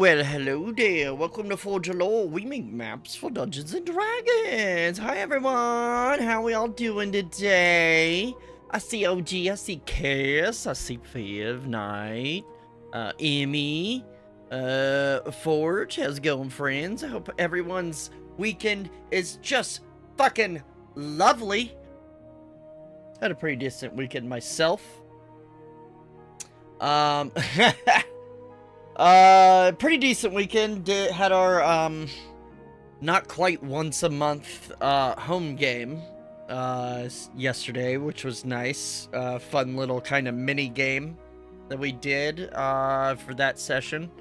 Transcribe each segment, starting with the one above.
Well, hello there. Welcome to Forge of Lore. We make maps for Dungeons and Dragons. Hi, everyone. How we all doing today? I see OG. I see Cass. I see Viv, Knight, Emmy, Forge. How's it going, friends? I hope everyone's weekend is just fucking lovely. Had a pretty decent weekend myself. Pretty decent weekend. Had our, not quite once a month, home game, yesterday, which was nice. Fun little kind of mini game that we did, for that session.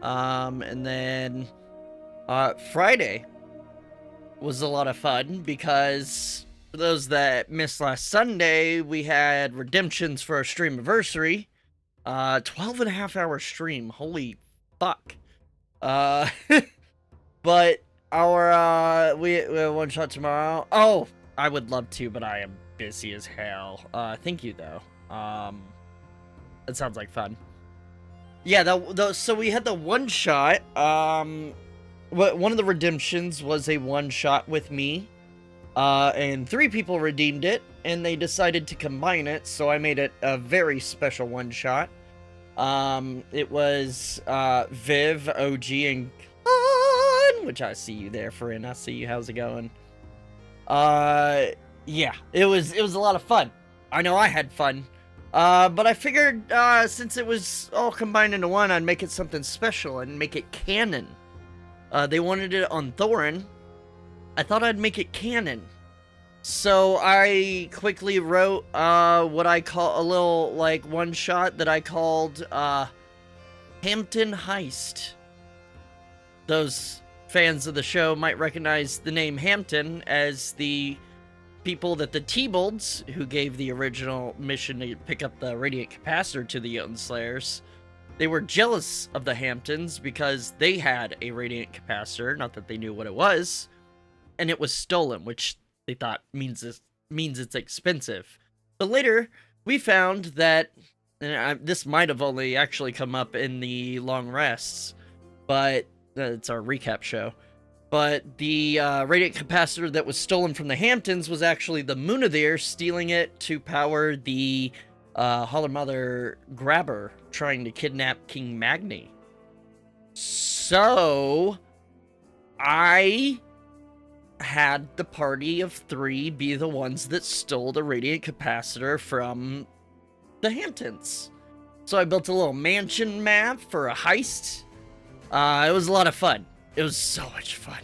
And then, Friday was a lot of fun because for those that missed last Sunday, we had redemptions for our stream anniversary. 12.5-hour stream. Holy fuck. But our, we have one shot tomorrow. Oh, I would love to, but I am busy as hell. Thank you though. That sounds like fun. Yeah, so we had the one shot. One of the redemptions was a one shot with me. And 3 people redeemed it, and they decided to combine it, so I made it a very special one-shot. It was, Viv, OG, and Con, which I see you there, friend. I see you. How's it going? Yeah, it was a lot of fun. I know I had fun. But I figured, since it was all combined into one, I'd make it something special and make it canon. They wanted it on Thorin. I thought I'd make it canon. So I quickly wrote what I call a little like one shot that I called Hampton Heist. Those fans of the show might recognize the name Hampton as the people that the T-Bolds, who gave the original mission to pick up the Radiant Capacitor to the Jotun Slayers, they were jealous of the Hamptons because they had a Radiant Capacitor, not that they knew what it was. And it was stolen, which they thought means it's expensive. But later, we found that, and this might have only actually come up in the long rests, but it's our recap show. But the Radiant Capacitor that was stolen from the Hamptons was actually the Munadir stealing it to power the Holler Mother Grabber trying to kidnap King Magni. So, I had the party of 3 be the ones that stole the Radiant Capacitor from the Hamptons. So I built a little mansion map for a heist. It was a lot of fun. It was so much fun.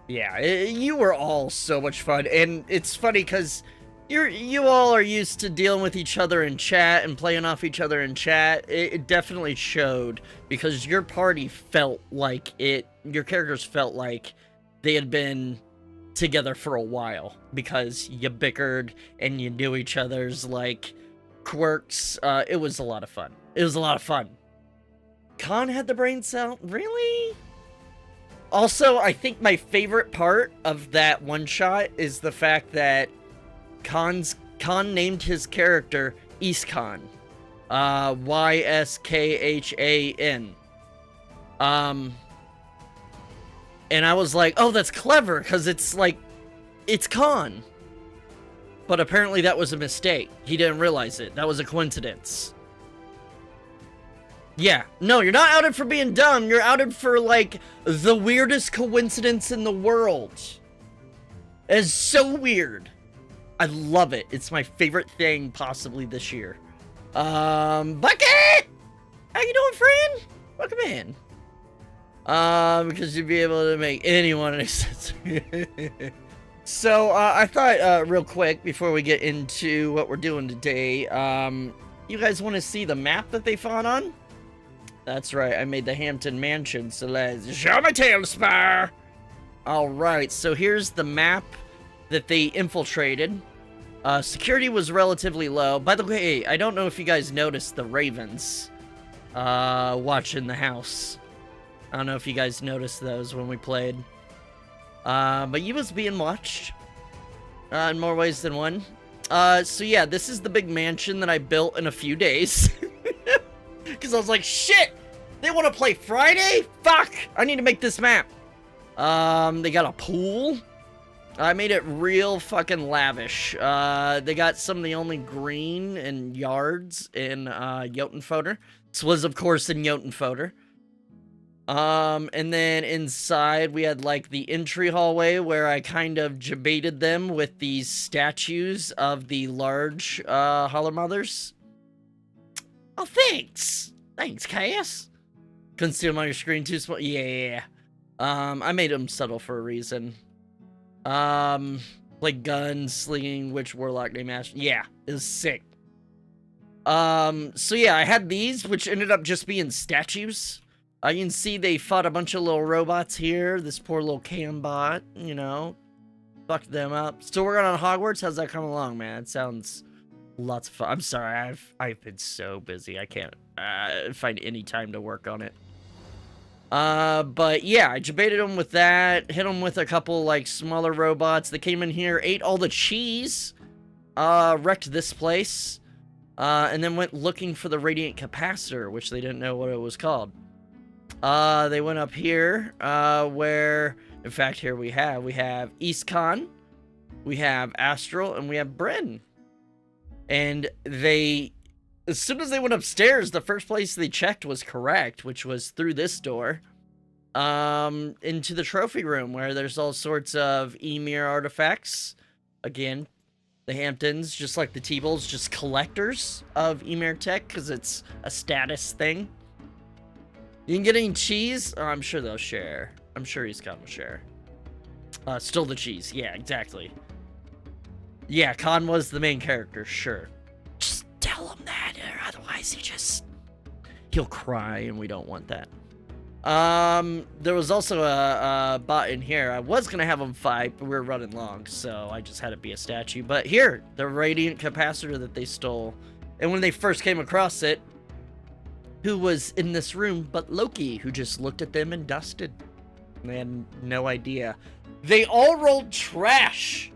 Yeah, you were all so much fun, and it's funny because you all are used to dealing with each other in chat and playing off each other in chat. It definitely showed because your party felt like your characters felt like they had been together for a while because you bickered and you knew each other's, like, quirks. It was a lot of fun. It was a lot of fun. Con had the brain cell? Really? Also, I think my favorite part of that one-shot is the fact that Con named his character Yskhan. Y-S-K-H-A-N. And I was like, oh, that's clever, because it's like, it's Con. But apparently that was a mistake. He didn't realize it. That was a coincidence. Yeah. No, you're not outed for being dumb. You're outed for, like, the weirdest coincidence in the world. It's so weird. I love it. It's my favorite thing possibly this year. Bucket! How you doing, friend? Welcome in. Because you'd be able to make anyone any sense. So, I thought, real quick, before we get into what we're doing today, you guys want to see the map that they fought on? That's right, I made the Hampton Mansion, so let's show my TaleSpire! Alright, so here's the map that they infiltrated. Security was relatively low. By the way, I don't know if you guys noticed the ravens, watching the house. I don't know if you guys noticed those when we played. But you was being watched. In more ways than one. So yeah, this is the big mansion that I built in a few days. Because I was like, shit! They want to play Friday? Fuck! I need to make this map. They got a pool. I made it real fucking lavish. They got some of the only green and yards in Jotunfoder. This was, of course, in Jotunfoder. And then inside we had like the entry hallway where I kind of debated them with these statues of the large Holler Mothers. Oh, thanks. Thanks, Cass. Couldn't see them on your screen too small. Yeah. I made them subtle for a reason. Like guns, slinging, witch, warlock, name ash. Yeah, it was sick. So yeah, I had these, which ended up just being statues. You can see they fought a bunch of little robots here. This poor little cambot, you know, fucked them up. Still working on Hogwarts. How's that coming along, man? It sounds lots of fun. I'm sorry, I've been so busy. I can't find any time to work on it. But yeah, I debated them with that. Hit them with a couple like smaller robots. They came in here, ate all the cheese, wrecked this place, and then went looking for the radiant capacitor, which they didn't know what it was called. They went up here, where, in fact, here we have Eastcon, we have Astral, and we have Bryn. And they, as soon as they went upstairs, the first place they checked was correct, which was through this door, into the trophy room, where there's all sorts of Emir artifacts. Again, the Hamptons, just like the T-Bulls, just collectors of Emir tech, because it's a status thing. You can get any cheese? Oh, I'm sure they'll share. I'm sure he's got to share. Still the cheese. Yeah, exactly. Yeah, Khan was the main character, sure. Just tell him that, or otherwise he'll cry, and we don't want that. There was also a bot in here. I was gonna have him fight, but we were running long, so I just had it be a statue. But here, the radiant capacitor that they stole. And when they first came across it, who was in this room but Loki, who just looked at them and dusted. They had no idea. They all rolled trash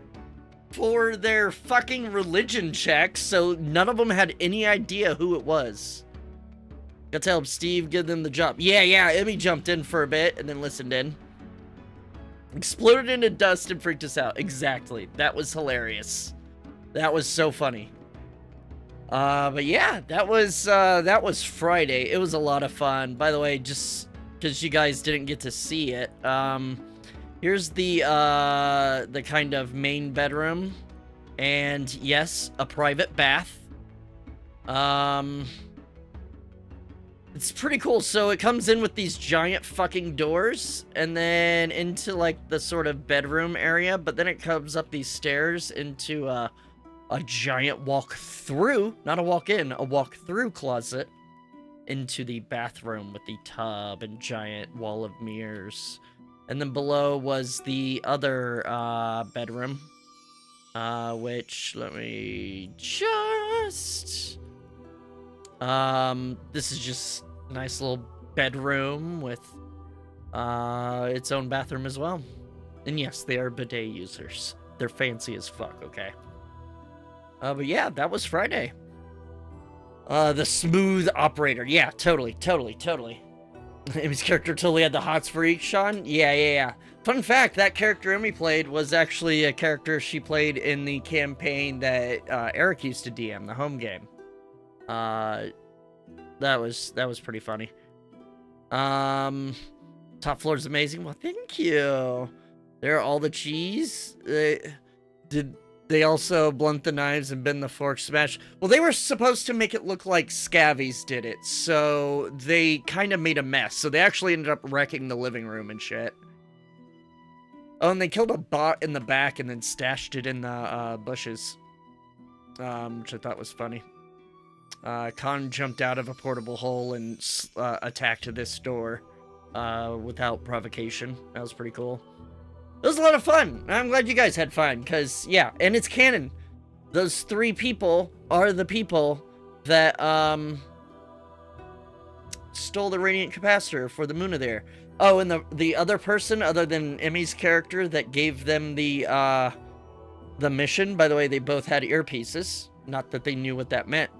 for their fucking religion checks, so none of them had any idea who it was. Got to help Steve give them the jump. Yeah, Emmy jumped in for a bit and then listened in. Exploded into dust and freaked us out. Exactly. That was hilarious. That was so funny. But yeah, that was Friday. It was a lot of fun. By the way, just because you guys didn't get to see it, here's the kind of main bedroom, and yes, a private bath. It's pretty cool. So it comes in with these giant fucking doors, and then into like the sort of bedroom area, but then it comes up these stairs into a giant walk-through, not a walk-in, a walk-through closet into the bathroom with the tub and giant wall of mirrors. And then below was the other bedroom, which, let me just... this is just a nice little bedroom with its own bathroom as well. And yes, they are bidet users. They're fancy as fuck, okay? But yeah, that was Friday. The smooth operator. Yeah, totally. Emmy's character totally had the hots for each, Sean. Yeah. Fun fact, that character Emmy played was actually a character she played in the campaign that Eric used to DM, the home game. That was pretty funny. Top floor is amazing. Well, thank you. There are all the cheese. Did they also blunt the knives and bend the forks, smash? Well, they were supposed to make it look like Scavies did it, so they kind of made a mess. So they actually ended up wrecking the living room and shit. Oh, and they killed a bot in the back and then stashed it in the bushes, which I thought was funny. Khan jumped out of a portable hole and attacked this door without provocation. That was pretty cool. It was a lot of fun. I'm glad you guys had fun, because, yeah, and it's canon. Those 3 people are the people that stole the radiant capacitor for the Muna there. Oh, and the other person, other than Emmy's character, that gave them the mission, by the way, they both had earpieces. Not that they knew what that meant.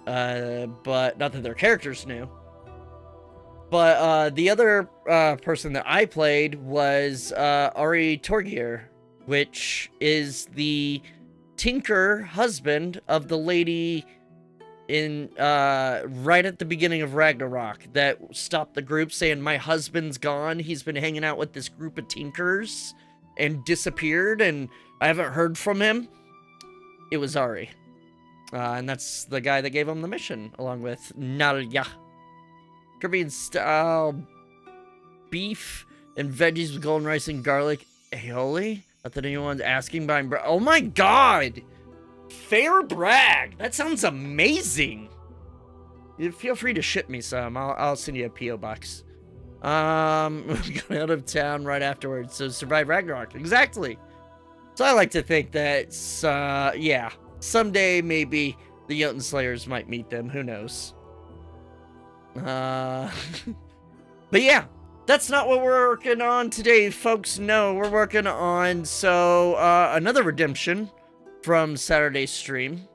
But not that their characters knew. But the other person that I played was Ari Torgir, which is the tinker husband of the lady in right at the beginning of Ragnarok that stopped the group saying, "My husband's gone. He's been hanging out with this group of tinkers and disappeared, and I haven't heard from him." It was Ari. And that's the guy that gave him the mission, along with Narya. Caribbean style beef and veggies with golden rice and garlic aioli. Not that anyone's asking, but oh my god! Fair brag! That sounds amazing! Feel free to ship me some. I'll send you a P.O. box. We got out of town right afterwards, so survive Ragnarok. Exactly! So I like to think that, yeah, someday maybe the Jotun Slayers might meet them. Who knows? But yeah, that's not what we're working on today, folks. No, we're working on, another redemption from Saturday's stream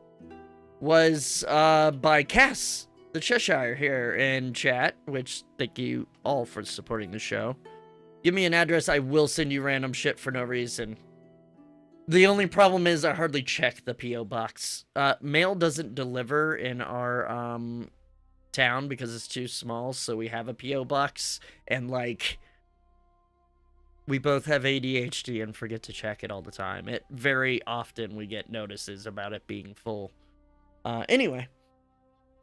was by Cass, the Cheshire, here in chat, which thank you all for supporting the show. Give me an address, I will send you random shit for no reason. The only problem is I hardly check the P.O. box. Mail doesn't deliver in our town because it's too small, so we have a P.O. box, and like we both have ADHD and forget to check it all the time. It very often we get notices about it being full. Anyway,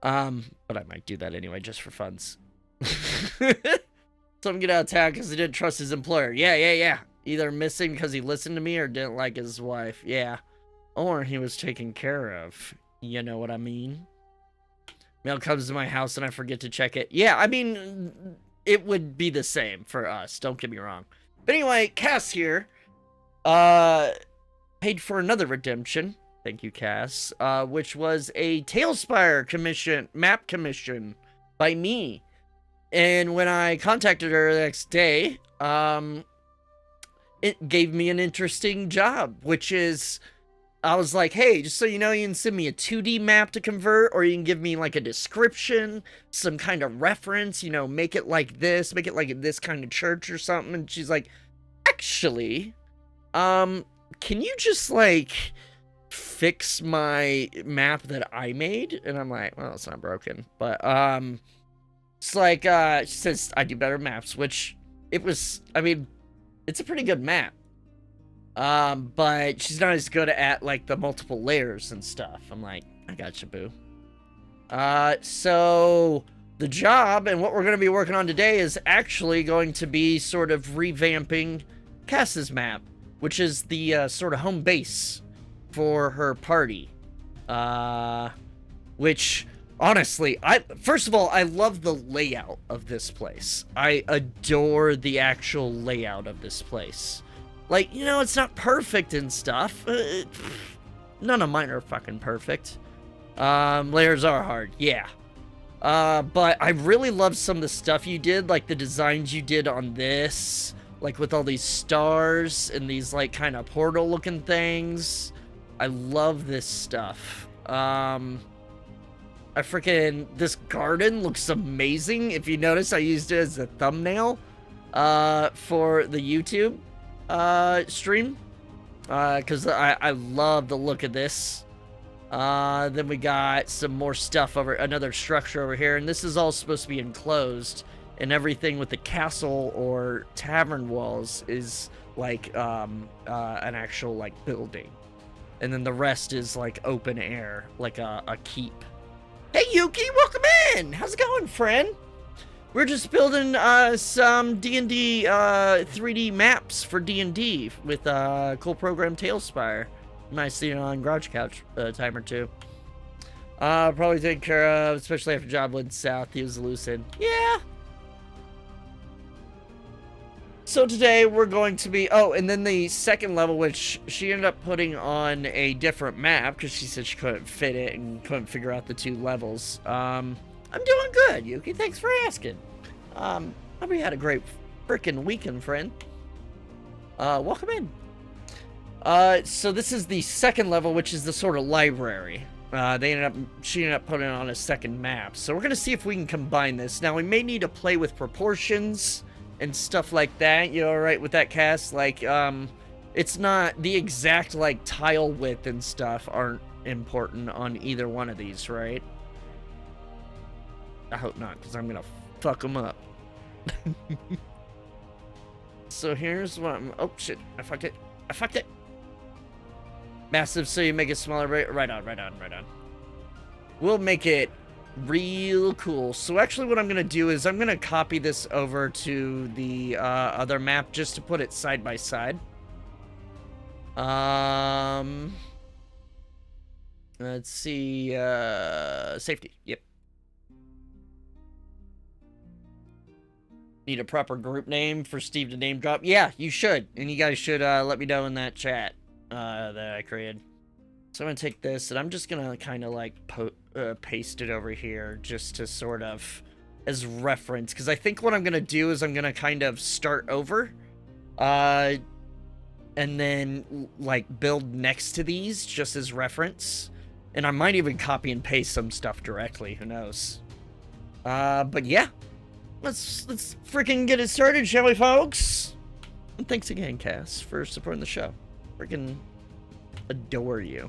but I might do that anyway just for funs. So I'm get out of town because he didn't trust his employer. Yeah. Either missing because he listened to me or didn't like his wife. Yeah, or he was taken care of. You know what I mean? Mail comes to my house and I forget to check it. Yeah, I mean, it would be the same for us. Don't get me wrong. But anyway, Cass here, paid for another redemption. Thank you, Cass. Which was a TaleSpire map commission by me. And when I contacted her the next day, it gave me an interesting job, which is, I was like, hey, just so you know, you can send me a 2D map to convert, or you can give me like a description, some kind of reference, you know, make it like this kind of church or something. And she's like, actually, can you just like fix my map that I made? And I'm like, well, it's not broken, but it's like, she says I do better maps, which it was, I mean, it's a pretty good map. But she's not as good at, like, the multiple layers and stuff. I'm like, I gotcha, boo. So, the job and what we're going to be working on today is actually going to be sort of revamping Cass's map, which is the, sort of home base for her party. Which, honestly, first of all, I love the layout of this place. I adore the actual layout of this place. Like, you know, it's not perfect and stuff. None of mine are fucking perfect. Layers are hard, yeah. But I really love some of the stuff you did, like the designs you did on this, like with all these stars and these like kind of portal looking things. I love this stuff. This garden looks amazing. If you notice, I used it as a thumbnail for the YouTube stream, because I love the look of this. Then we got some more stuff another structure over here, and this is all supposed to be enclosed, and everything with the castle or tavern walls is like an actual like building, and then the rest is like open air, like a keep. Hey Yuki, welcome in! How's it going, friend? We're just building some D&D 3D maps for D&D with cool program TaleSpire. You might see it on Garage Couch a time or two. Probably taken care of, especially after job went south. He was lucid. Yeah. So today we're going to be, and then the second level, which she ended up putting on a different map because she said she couldn't fit it and couldn't figure out the two levels. I'm doing good, Yuki. Thanks for asking. Hope you had a great freaking weekend, friend. Welcome in. So this is the second level, which is the sort of library. She ended up putting it on a second map. So we're gonna see if we can combine this. Now we may need to play with proportions and stuff like that. You all right with that, Cass? Like, it's not the exact like tile width and stuff aren't important on either one of these, right? I hope not, because I'm gonna fuck them up. So here's what I'm... Oh, shit. I fucked it. I fucked it. Massive, so you make it smaller. Right on. We'll make it real cool. So actually what I'm going to do is I'm going to copy this over to the other map just to put it side by side. Let's see. Safety. Yep. Need a proper group name for Steve to name drop? Yeah, you should. And you guys should let me know in that chat that I created. So I'm going to take this, and I'm just going to kind of like paste it over here just to sort of as reference. Because I think what I'm going to do is I'm going to kind of start over. And then like build next to these just as reference. And I might even copy and paste some stuff directly. Who knows? But yeah. Let's freaking get it started, shall we, folks? And thanks again, Cass, for supporting the show. Freaking adore you.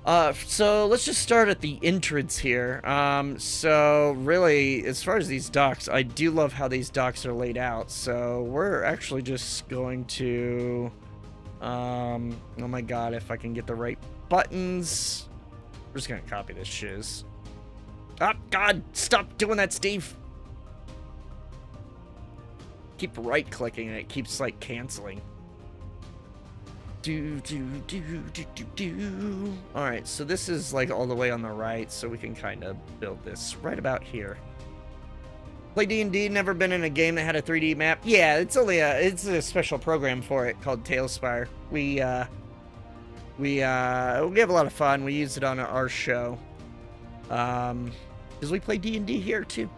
So let's just start at the entrance here. So really, as far as these docks, I do love how these docks are laid out. So we're actually just going to, oh my god, if I can get the right buttons. We're just gonna copy this shiz. Oh god, stop doing that, Steve. Keep right-clicking and it keeps like canceling. Alright, so this is like all the way on the right, so we can kind of build this right about here. Play D&D, never been in a game that had a 3D map? Yeah, it's a special program for it called TaleSpire. We have a lot of fun. We use it on our show. Because we play D&D here too.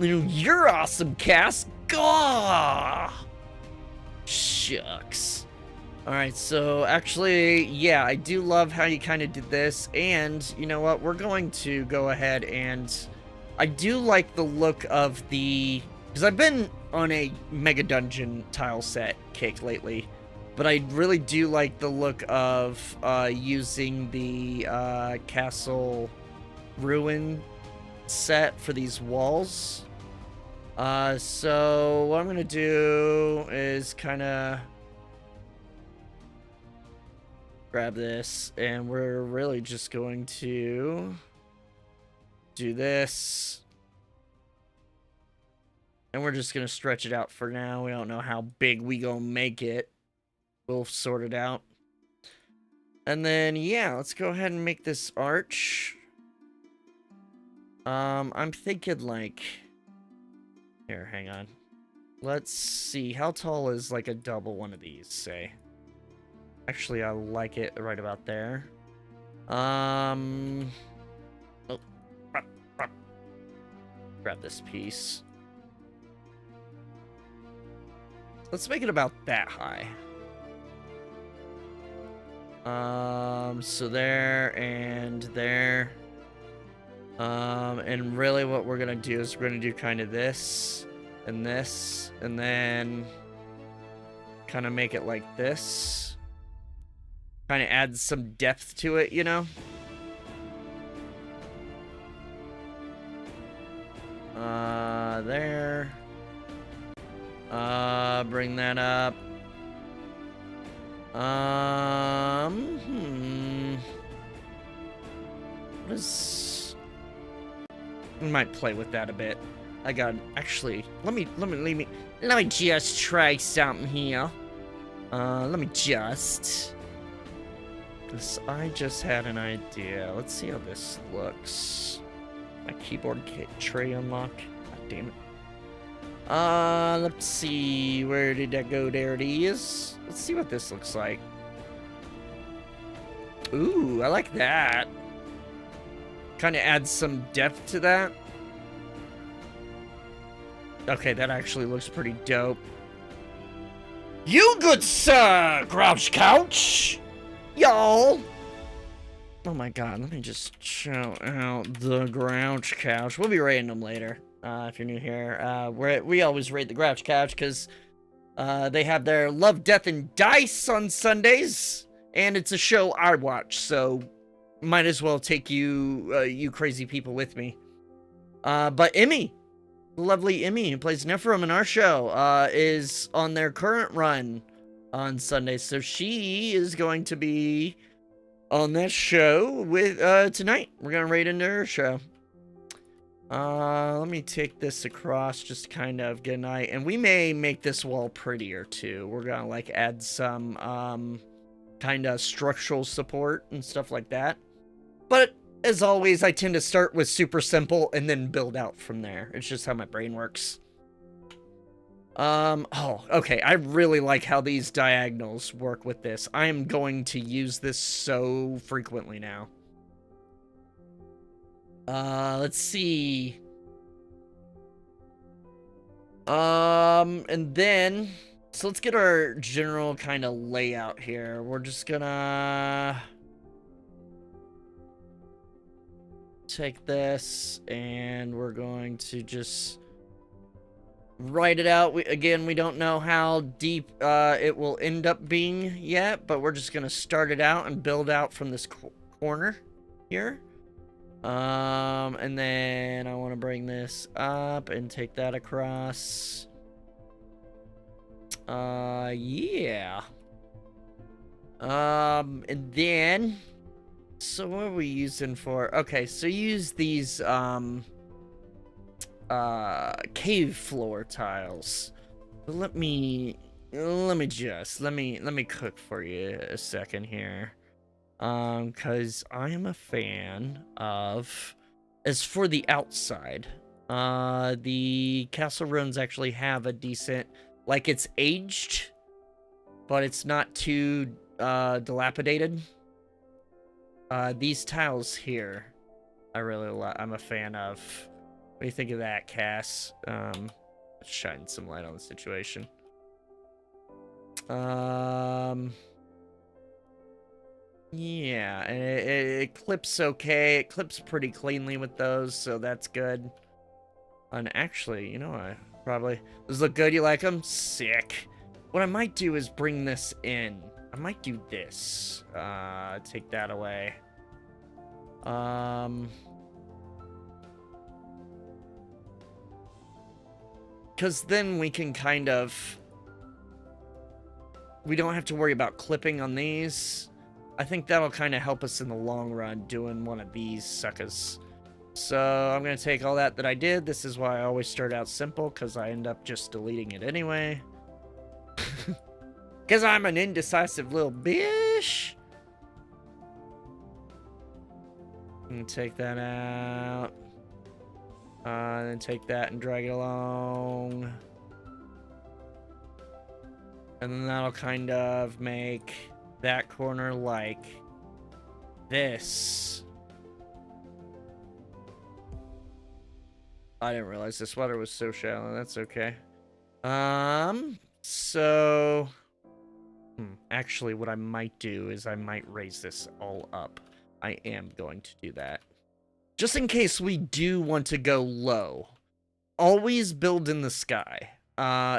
You're awesome, Cass. Gah! Shucks. Alright, so actually, yeah, I do love how you kind of did this. And you know what? We're going to go ahead and... I do like the look of the... Because I've been on a Mega Dungeon tile set kick lately. But I really do like the look of using the castle ruin set for these walls. So what I'm gonna do is kind of grab this, and we're really just going to do this, and we're just gonna stretch it out for now. We don't know how big we gonna make it. We'll sort it out. And then yeah, let's go ahead and make this arch. I'm thinking like... Here, hang on. Let's see. How tall is like a double one of these, say? Actually, I like it right about there. Oh. Grab this piece. Let's make it about that high. So there and there. And really what we're gonna do is we're gonna do kind of this, and then kind of make it like this. Kind of add some depth to it, you know? There. Bring that up. What is... We might play with that a bit. I got... Actually, let me just try something here. Let me just... Because I just had an idea. Let's see how this looks. My keyboard tray unlocked. God damn it. Let's see. Where did that go? There it is. Let's see what this looks like. Ooh, I like that. Kind of adds some depth to that. Okay, that actually looks pretty dope. You good sir, Grouch Couch! Y'all! Oh my god, let me just shout out the Grouch Couch. We'll be raiding them later, if you're new here. We always raid the Grouch Couch because they have their Love, Death, and Dice on Sundays, and it's a show I watch, so might as well take you crazy people with me. But Emmy, the lovely Emmy, who plays Nephrim in our show, is on their current run on Sundays, so she is going to be on that show with tonight. We're gonna raid into her show. Let me take this across, just kind of get an eye, and we may make this wall prettier too. We're gonna like add some kind of structural support and stuff like that. But as always, I tend to start with super simple and then build out from there. It's just how my brain works. Oh, okay. I really like how these diagonals work with this. I am going to use this so frequently now. Let's see. And then, so let's get our general kind of layout here. We're just gonna take this and we're going to just write it out. We don't know how deep it will end up being yet, but we're just gonna start it out and build out from this corner here. And then I want to bring this up and take that across. Yeah. And then, so what are we using for? Okay, so use these, cave floor tiles. Let me cook for you a second here. Cause I am a fan of, as for the outside, the castle ruins actually have a decent, like it's aged, but it's not too, dilapidated. These tiles here, I'm a fan of. What do you think of that, Cass? Let's shine some light on the situation. Yeah, and it clips okay. It clips pretty cleanly with those, so that's good. And actually, you know, those look good. You like them? Sick. What I might do is bring this in. I might do this. Take that away. Because then we can kind of, we don't have to worry about clipping on these. I think that'll kind of help us in the long run doing one of these suckers. So I'm going to take all that I did. This is why I always start out simple, because I end up just deleting it anyway. Because I'm an indecisive little bitch. And take that out. Then take that and drag it along. And then that'll kind of make that corner like this. I didn't realize this water was so shallow. That's okay. So actually what I might do is I might raise this all up. I am going to do that. Just in case we do want to go low. Always build in the sky,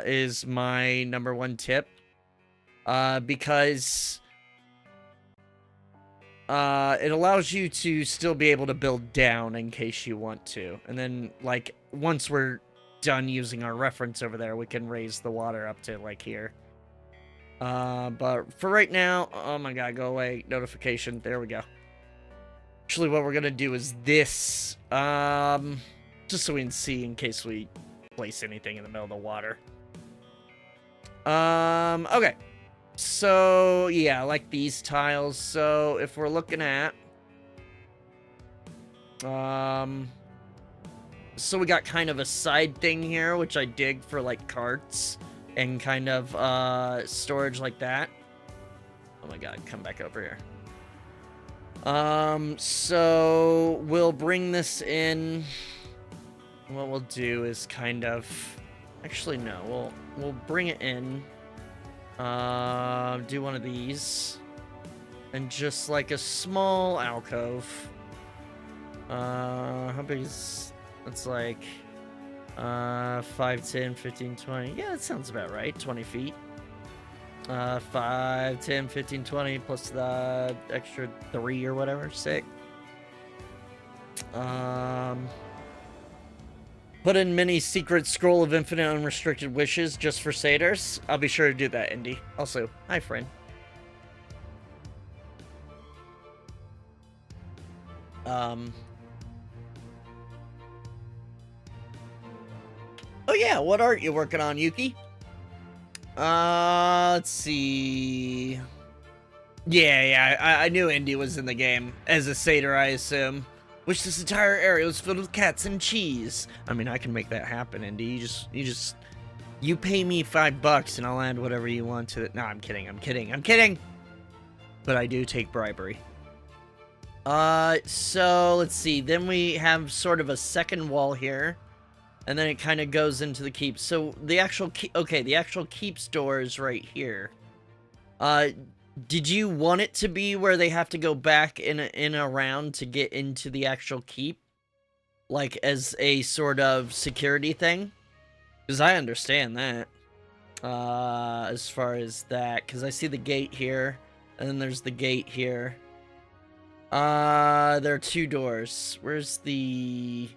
is my #1 tip. Because it allows you to still be able to build down in case you want to. And then, like, once we're done using our reference over there, we can raise the water up to, like, here. But for right now, oh my god, go away, notification, there we go. Actually, what we're gonna do is this, just so we can see in case we place anything in the middle of the water. Okay. So, yeah, I like these tiles. So, if we're looking at, so we got kind of a side thing here, which I dig for, like, carts and kind of, storage like that. Oh my god, come back over here. So we'll bring this in. What we'll do is kind of, actually, no, we'll bring it in. Do one of these. And just like a small alcove. How big is... It's like... 5, 10, 15, 20. Yeah, that sounds about right. 20 feet. 5, 10, 15, 20 plus the extra 3 or whatever. Sick. Put in mini secret scroll of infinite unrestricted wishes just for satyrs. I'll be sure to do that, Indy. Also, hi, friend. Oh yeah, what art you working on, Yuki? Let's see. Yeah, I knew Indy was in the game. As a satyr, I assume. Wish this entire area was filled with cats and cheese. I mean, I can make that happen, Indy. You pay me $5 and I'll add whatever you want to it. No, I'm kidding. But I do take bribery. So let's see. Then we have sort of a second wall here. And then it kind of goes into the keep. So the actual the actual keep's door is right here. Did you want it to be where they have to go back in around to get into the actual keep? Like as a sort of security thing? Because I understand that. As far as that. Because I see the gate here. And then there's the gate here. There are 2 doors. Where's the...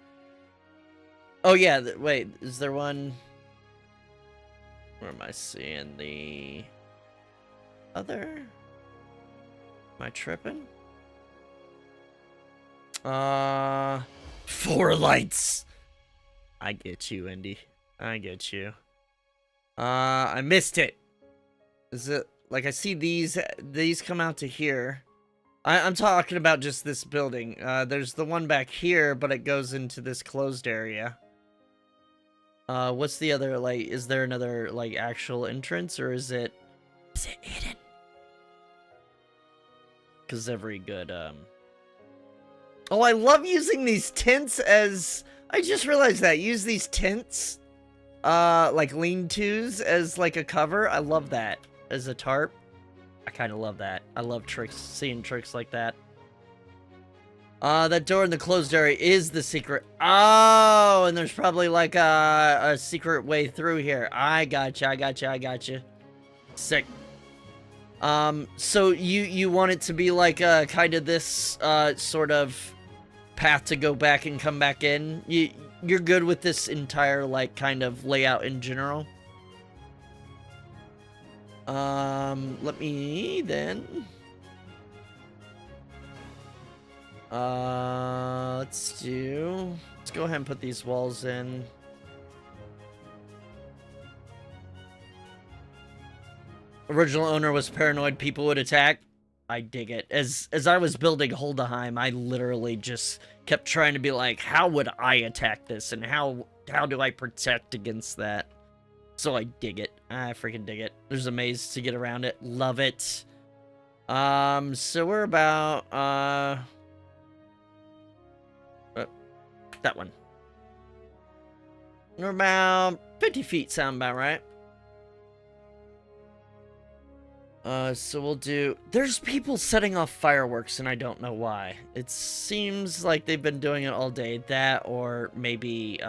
Oh, yeah. Wait, is there one? Where am I seeing the other? Am I tripping? 4 lights. I get you, Indy. I get you. I missed it. Is it like I see these come out to here? I'm talking about just this building. There's the one back here, but it goes into this closed area. What's the other, like, is there another, like, actual entrance, or is it hidden? Because every good, Oh, I love using these tents as... I just realized that. Use these tents, like lean-tos as, like, a cover. I love that. As a tarp. I kind of love that. I love seeing tricks like that. That door in the closed area is the secret. Oh, and there's probably like a secret way through here. I gotcha. Sick. So you want it to be like kind of this sort of path to go back and come back in? You're good with this entire like kind of layout in general? Let me then... let's go ahead and put these walls in. Original owner was paranoid people would attack. I dig it. As I was building Holdeheim, I literally just kept trying to be like, how would I attack this? And how do I protect against that? So I dig it. I freaking dig it. There's a maze to get around it. Love it. So we're about, that one. We're about 50 feet, sound about right. So we'll do... There's people setting off fireworks, and I don't know why. It seems like they've been doing it all day. That, or maybe,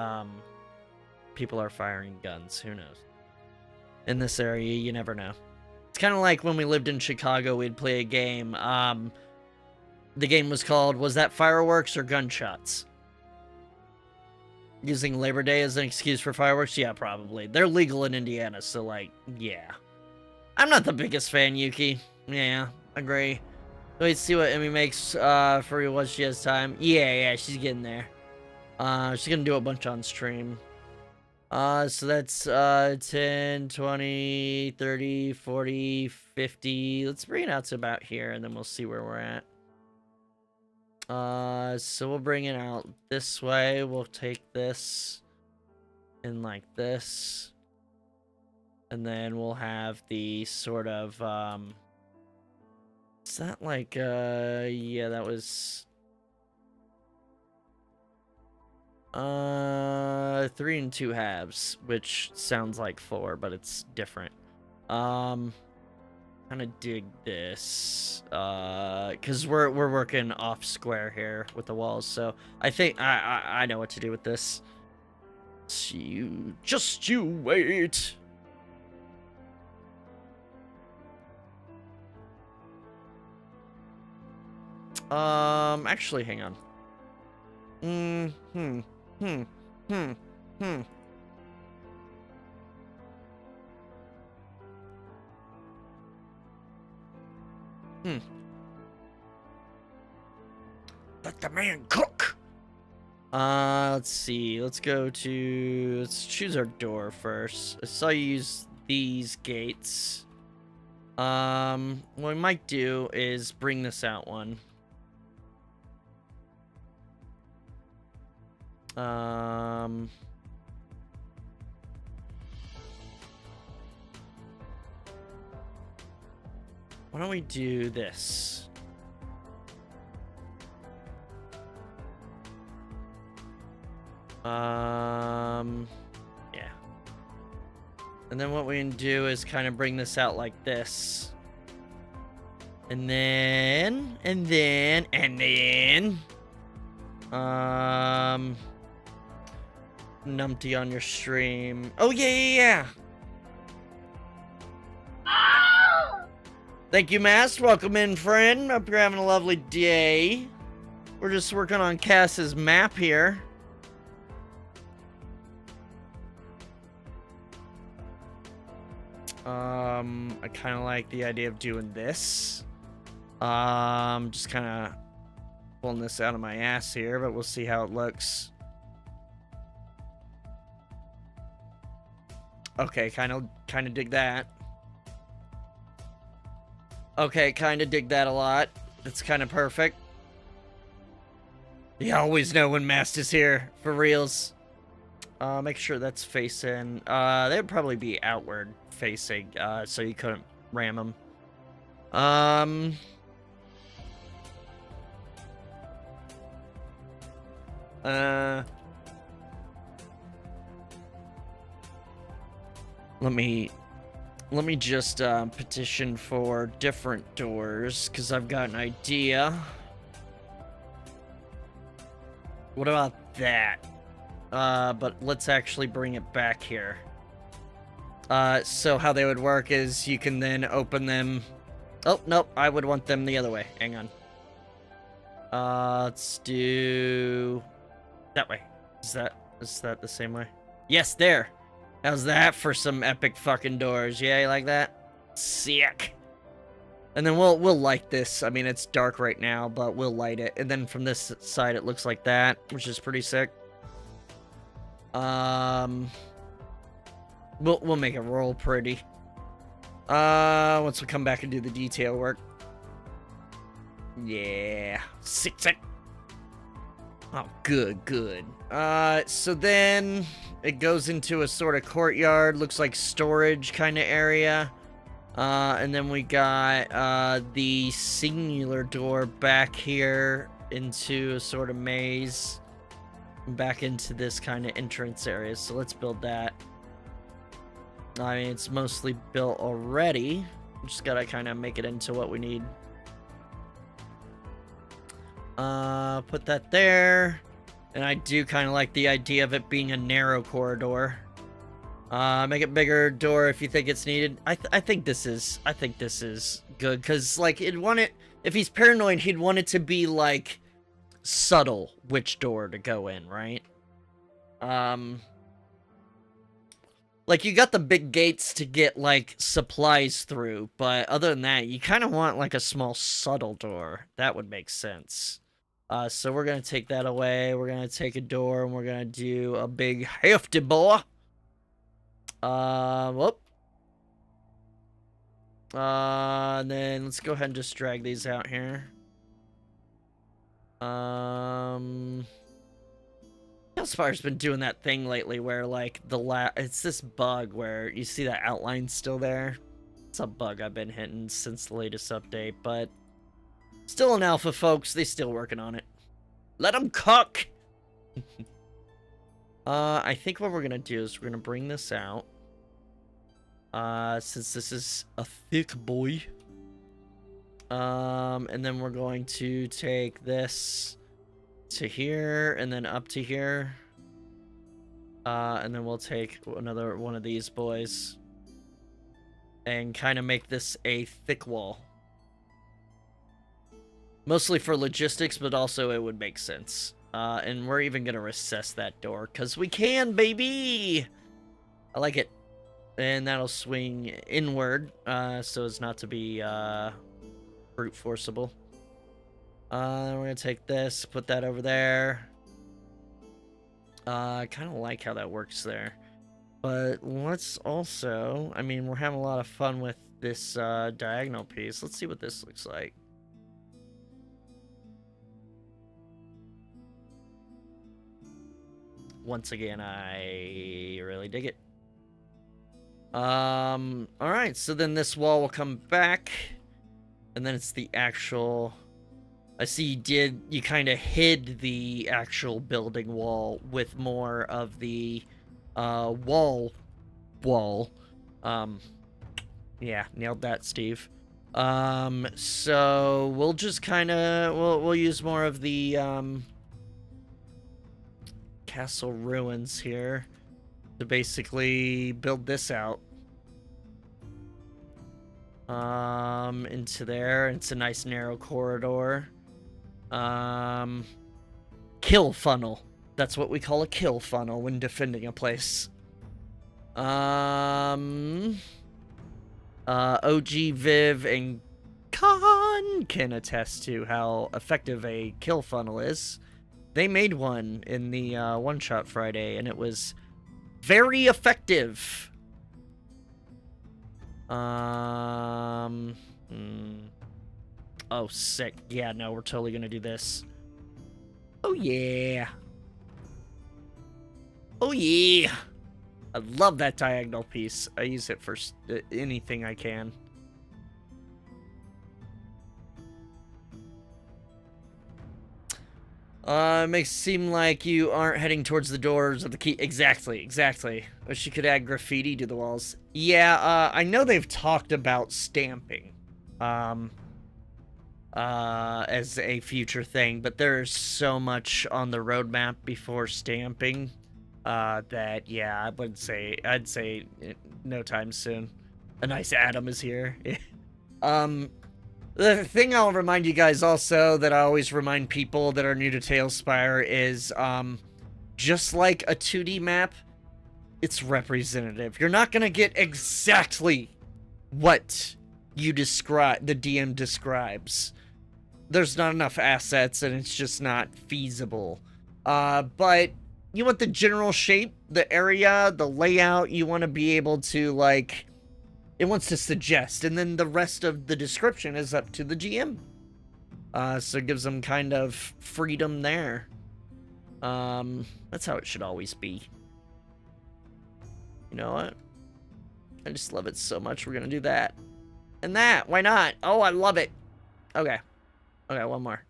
people are firing guns. Who knows? In this area, you never know. It's kind of like when we lived in Chicago, we'd play a game. The game was called, was that fireworks or gunshots? Using Labor Day as an excuse for fireworks? Yeah, probably. They're legal in Indiana, so, like, yeah. I'm not the biggest fan, Yuki. Yeah, agree. Wait, see what Emmy makes for what she has time. Yeah, she's getting there. She's gonna do a bunch on stream. So that's 10, 20, 30, 40, 50. Let's bring it out to about here, and then we'll see where we're at. So we'll bring it out this way. We'll take this in like this. And then we'll have the sort of, is that like, yeah, that was, 3 2/2, which sounds like 4, but it's different. kind of dig this, because we're working off square here with the walls, so I think I know what to do with this. Just you wait. Actually, hang on. Let the man cook. Let's see. Let's choose our door first. I saw you use these gates. What we might do is bring this out one. Why don't we do this? Yeah. And then what we can do is kind of bring this out like this. And then numpty on your stream. Oh yeah. Thank you, Mast. Welcome in, friend. Hope you're having a lovely day. We're just working on Cass's map here. I kind of like the idea of doing this. Just kind of pulling this out of my ass here, but we'll see how it looks. Okay, kind of dig that. Okay, kind of dig that a lot. That's kind of perfect. You always know when Mast is here, for reals. Make sure that's facing. They would probably be outward facing, so you couldn't ram them. Let me just petition for different doors, because I've got an idea. What about that? But let's actually bring it back here. So how they would work is you can then open them. Oh, nope, I would want them the other way. Hang on. Let's do that way. Is that the same way? Yes, there. How's that for some epic fucking doors? Yeah, you like that? Sick. And then we'll light this. I mean, it's dark right now, but we'll light it. And then from this side, it looks like that, which is pretty sick. We'll make it roll pretty. Once we come back and do the detail work. Yeah. Sick. Oh, good. So then it goes into a sort of courtyard, looks like storage kind of area. And then we got the singular door back here into a sort of maze, back into this kind of entrance area. So let's build that. I mean, it's mostly built already. Just gotta kind of make it into what we need. Put that there. And I do kind of like the idea of it being a narrow corridor. Make it bigger door if you think it's needed. I think this is good, because like if he's paranoid, he'd want it to be like subtle which door to go in, right? Like you got the big gates to get like supplies through, but other than that, you kind of want like a small subtle door. That would make sense. So we're gonna take that away. We're gonna take a door and we're gonna do a big hefty boy. Whoop. And then let's go ahead and just drag these out here. TaleSpire's been doing that thing lately where like it's this bug where you see that outline still there. It's a bug I've been hitting since the latest update, but still in alpha, folks. They still working on it. Let them cook. I think what we're gonna do is we're gonna bring this out. Since this is a thick boy, And then we're going to take this to here and then up to here. And then we'll take another one of these boys and kind of make this a thick wall. Mostly for logistics, but also it would make sense. And we're even going to recess that door because we can, baby! I like it. And that'll swing inward so as not to be brute forcible. We're going to take this, put that over there. I kind of like how that works there. But let's also... I mean, we're having a lot of fun with this diagonal piece. Let's see what this looks like. Once again, I really dig it. Alright, so then this wall will come back. And then it's the actual... I see you kind of hid the actual building wall with more of the wall. Yeah, nailed that, Steve. So we'll just kind of we'll use more of the castle ruins here to basically build this out. Into there. It's a nice narrow corridor. Kill funnel. That's what we call a kill funnel when defending a place. OG, Viv, and Khan can attest to how effective a kill funnel is. They made one in the One-Shot Friday, and it was very effective. Oh, sick. Yeah, no, we're totally gonna do this. Oh, yeah. Oh, yeah. I love that diagonal piece. I use it for anything I can. It makes it seem like you aren't heading towards the doors of the key. Exactly. Wish you could add graffiti to the walls. Yeah, I know they've talked about stamping. As a future thing, but there's so much on the roadmap before stamping that, yeah, I'd say no time soon. A nice Adam is here. The thing I'll remind you guys also that I always remind people that are new to TaleSpire is just like a 2D map, it's representative. You're not gonna get exactly what the DM describes. There's not enough assets and it's just not feasible. But you want the general shape, the area, the layout, you want to be able to, like, it wants to suggest, and then the rest of the description is up to the GM. So it gives them kind of freedom there. That's how it should always be. You know what? I just love it so much. We're gonna do that. And that, why not? Oh, I love it. Okay. Okay, one more.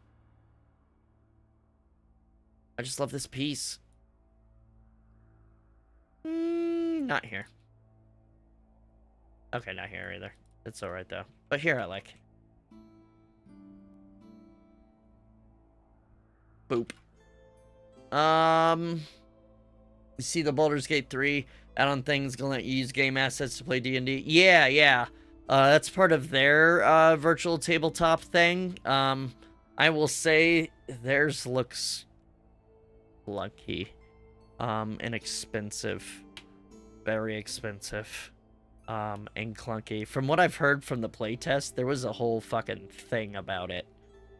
I just love this piece. Not here. Okay, not here either. It's alright though. But here I like. Boop. You see the Baldur's Gate 3 add-on things gonna let you use game assets to play D&D? Yeah. That's part of their virtual tabletop thing. I will say theirs looks clunky, and expensive, very expensive, and clunky. From what I've heard from the playtest, there was a whole fucking thing about it,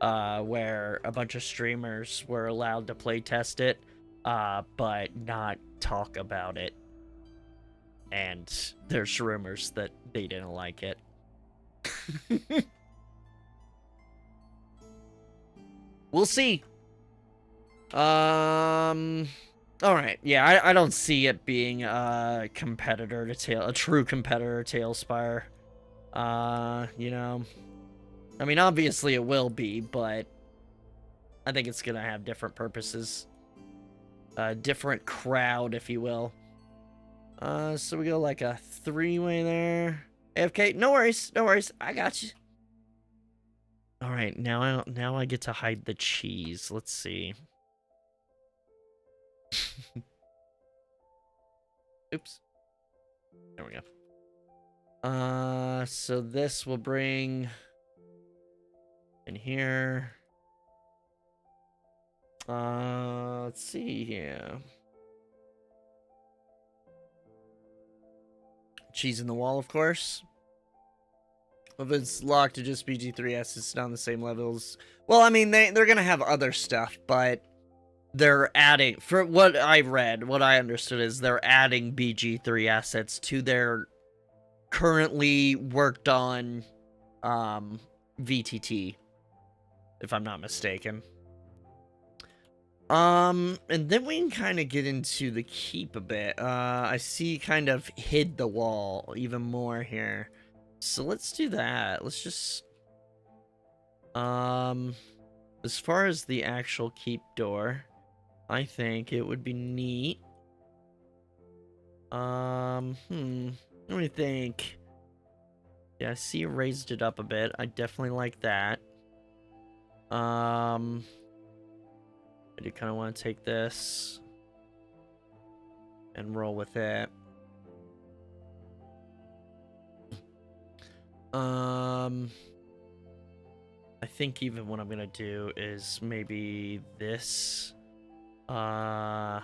where a bunch of streamers were allowed to playtest it, but not talk about it. And there's rumors that they didn't like it. We'll see. Alright, yeah, I don't see it being a competitor to a true competitor to TaleSpire. You know, I mean, obviously it will be, but I think it's gonna have different purposes. Different crowd, if you will. So we go like a 3-way there. AFK, no worries, I got you. All right, now I get to hide the cheese. Let's see. Oops. There we go. So this will bring in here. Let's see here. Cheese in the wall, of course. If it's locked to just BG3S, it's not on the same levels. Well, I mean, they're gonna have other stuff, but they're adding, for what I read, what I understood is they're adding BG3 assets to their currently worked on VTT, if I'm not mistaken. And then we can kind of get into the keep a bit. I see kind of hid the wall even more here. So let's do that. Let's just, as far as the actual keep door, I think it would be neat. Let me think. Yeah, I see you raised it up a bit. I definitely like that. I do kind of want to take this and roll with it. I think even what I'm gonna do is maybe this. Yeah.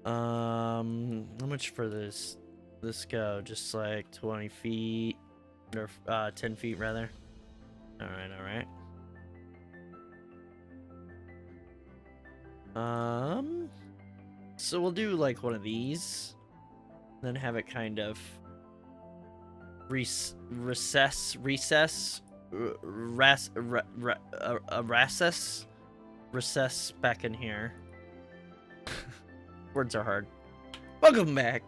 How much further does this go? Just like 20 feet or 10 feet rather. All right. So we'll do like one of these, then have it kind of recess back in here. Words are hard. Welcome back.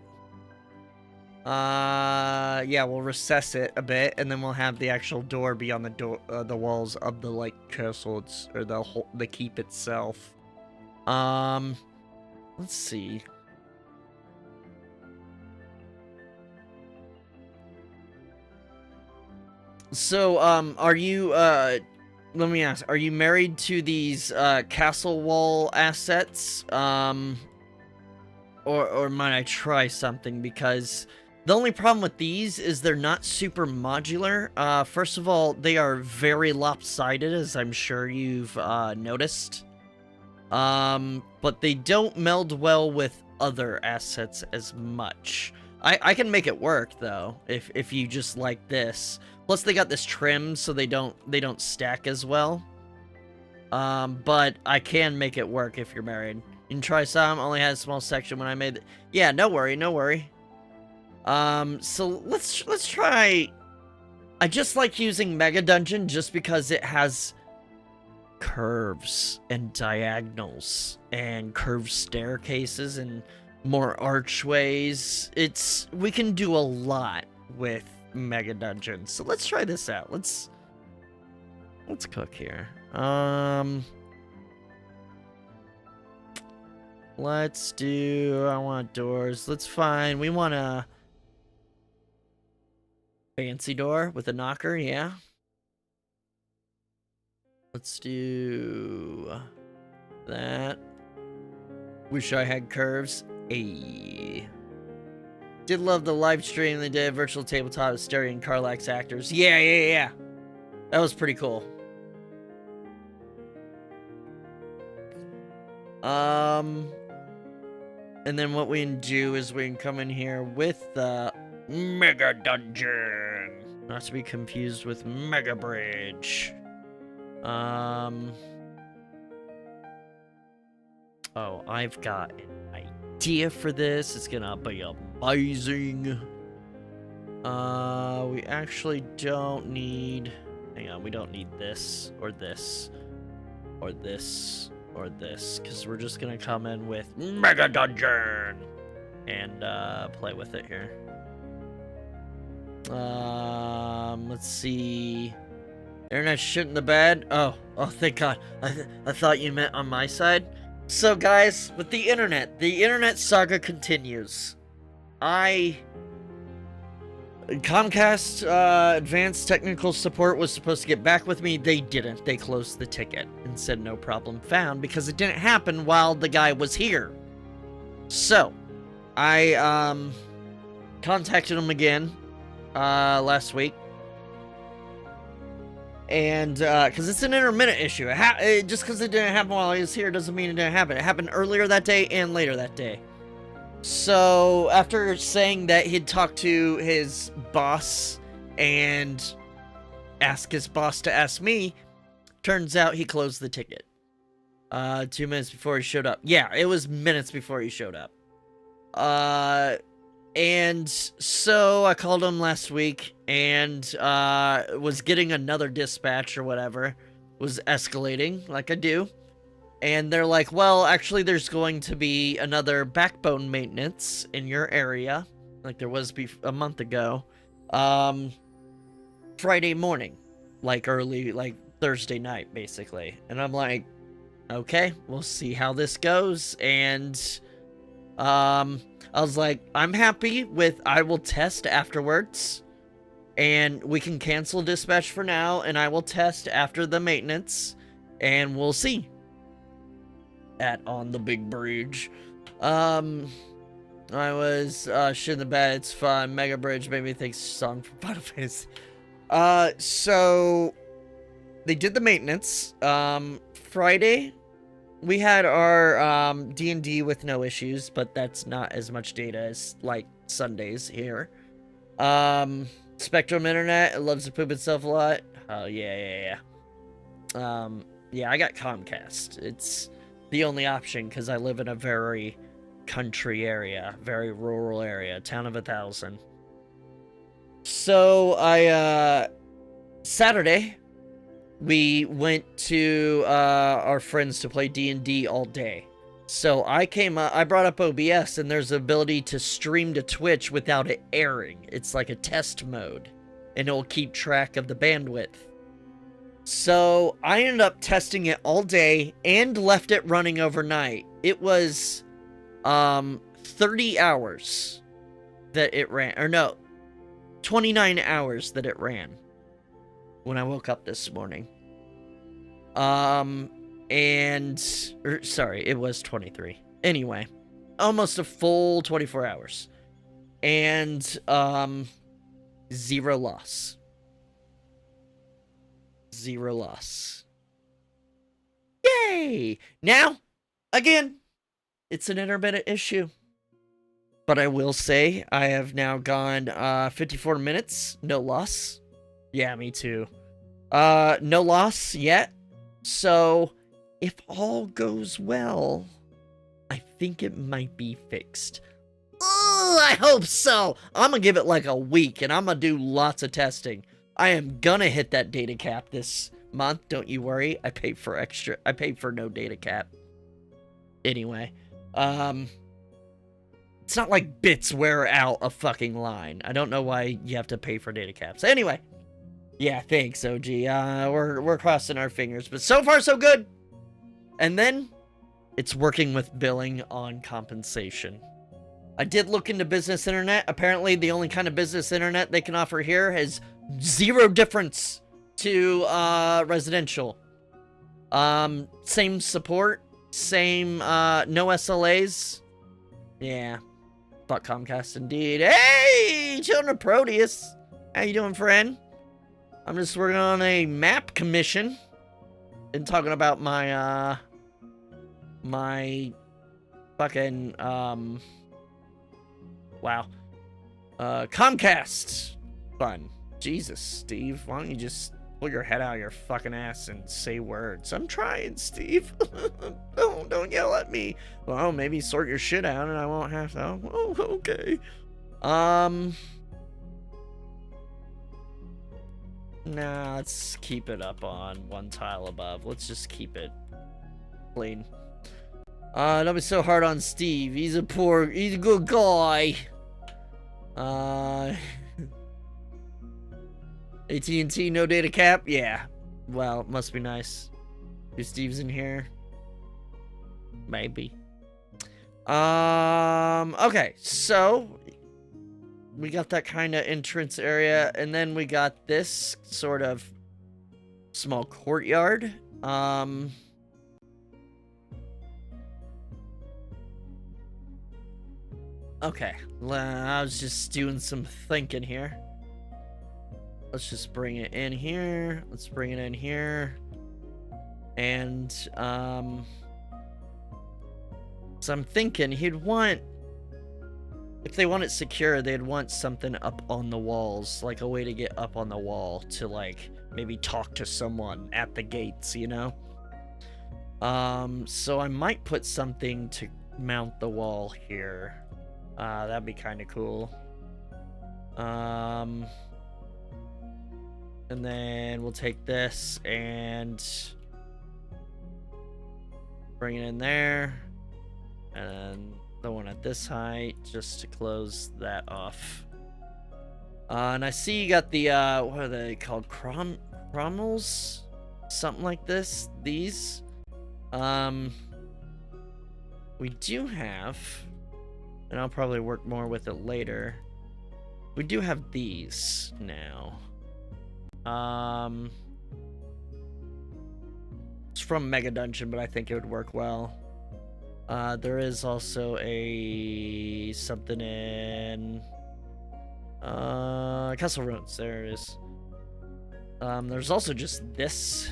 Yeah, we'll recess it a bit, and then we'll have the actual door be on the door, the walls of the like castle, or the keep itself. Let's see. So, are you, let me ask, are you married to these, castle wall assets? Or might I try something? Because the only problem with these is they're not super modular. First of all, they are very lopsided, as I'm sure you've, noticed. But they don't meld well with other assets as much. I can make it work though, if you just like this. Plus they got this trim so they don't stack as well. But I can make it work if you're married. You can try some, only had a small section when I made it. Yeah, no worry. So let's try. I just like using Mega Dungeon just because it has curves and diagonals and curved staircases and more archways. We can do a lot with Mega Dungeon. So let's try this out. Let's cook here. Let's do, I want doors. Let's find, we want a fancy door with a knocker, yeah. Let's do that. Wish I had curves. Ayy. Did love the live stream they did. Virtual tabletop with Stereo and Carlax actors. Yeah. That was pretty cool. And then what we can do is we can come in here with the Mega Dungeon. Not to be confused with Mega Bridge. Oh, I've got an idea for this. It's gonna be amazing. We actually don't need... Hang on, we don't need this, or this, or this, or this, because we're just gonna come in with Mega Dungeon and play with it here. Let's see. Internet shit in the bed. Oh, thank God. I thought you meant on my side. So guys, with the internet saga continues. Comcast Advanced Technical Support was supposed to get back with me. They didn't. They closed the ticket and said no problem found because it didn't happen while the guy was here. So, I contacted him again last week. And because it's an intermittent issue. Just because it didn't happen while he was here doesn't mean it didn't happen. It happened earlier that day and later that day. So, after saying that he'd talk to his boss and ask his boss to ask me, turns out he closed the ticket. 2 minutes before he showed up. Yeah, it was minutes before he showed up. And so I called him last week and was getting another dispatch or whatever. Was escalating, like I do. And they're like, well, actually, there's going to be another backbone maintenance in your area, like there was a month ago, Friday morning, like early, like Thursday night, basically. And I'm like, okay, we'll see how this goes. And I was like, I'm happy with I will test afterwards, and we can cancel dispatch for now, and I will test after the maintenance, and we'll see. On the big bridge. I was shit in the bed, it's fun. Mega Bridge made me think song from Final Fantasy. So they did the maintenance. Friday we had our D&D with no issues, but that's not as much data as like Sundays here. Spectrum Internet, it loves to poop itself a lot. Oh yeah. Yeah, I got Comcast. It's the only option because I live in a very country area, very rural area, town of 1,000. So Saturday we went to our friends to play D&D all day. So I brought up OBS, and there's the ability to stream to Twitch without it airing. It's like a test mode, and it'll keep track of the bandwidth. So I ended up testing it all day and left it running overnight. It was 30 hours that it ran, or no, 29 hours that it ran when I woke up this morning. Sorry, it was 23. Anyway, almost a full 24 hours. And zero loss. Zero loss. Yay! Now, again, it's an intermittent issue. But I will say, I have now gone 54 minutes, no loss. Yeah, me too. No loss yet. So, if all goes well, I think it might be fixed. I hope so! I'm gonna give it like a week, and I'm gonna do lots of testing. I am gonna hit that data cap this month, don't you worry. I paid for no data cap. Anyway, it's not like bits wear out a fucking line. I don't know why you have to pay for data caps. Anyway, yeah, thanks, OG. We're crossing our fingers, but so far so good. And then it's working with billing on compensation. I did look into business internet. Apparently, the only kind of business internet they can offer here has zero difference to residential. Same support, same no SLAs. Yeah, fuck Comcast indeed. Hey, children of Proteus, how you doing, friend? I'm just working on a map commission and talking about my my fucking wow, Comcast fun. Jesus, Steve, why don't you just pull your head out of your fucking ass and say words? I'm trying, Steve. Don't yell at me. Well, maybe sort your shit out and I won't have to. Oh, okay. Nah, let's keep it up on one tile above. Let's just keep it clean. Don't be so hard on Steve. He's a good guy. AT&T no data cap? Yeah. Well, it must be nice. If Steve's in here. Maybe. Okay, so we got that kind of entrance area, and then we got this sort of small courtyard. Okay, I was just doing some thinking here. Let's just bring it in here. Let's bring it in here. And, so I'm thinking he'd want, if they want it secure, they'd want something up on the walls, like a way to get up on the wall to, like, maybe talk to someone at the gates, you know? So I might put something to mount the wall here. That'd be kind of cool. And then we'll take this and bring it in there. And then the one at this height, just to close that off. And I see you got the, what are they called? Cromwells? Something like this. These. We do have, and I'll probably work more with it later. We do have these now. It's from Mega Dungeon, but I think it would work well. There is also a something in Castle Ruins. There it is. There's also just this.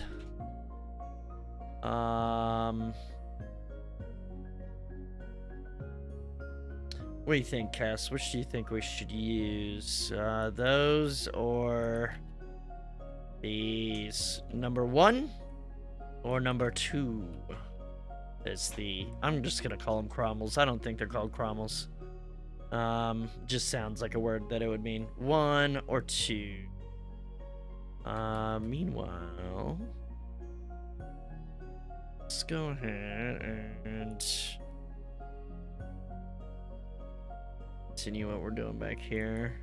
What do you think, Cass? Which do you think we should use? Those or these? Number 1 or number 2 is the... I'm just gonna call them Cromwells. I don't think they're called Cromwells. Just sounds like a word that it would mean. 1 or 2. Meanwhile, let's go ahead and continue what we're doing back here.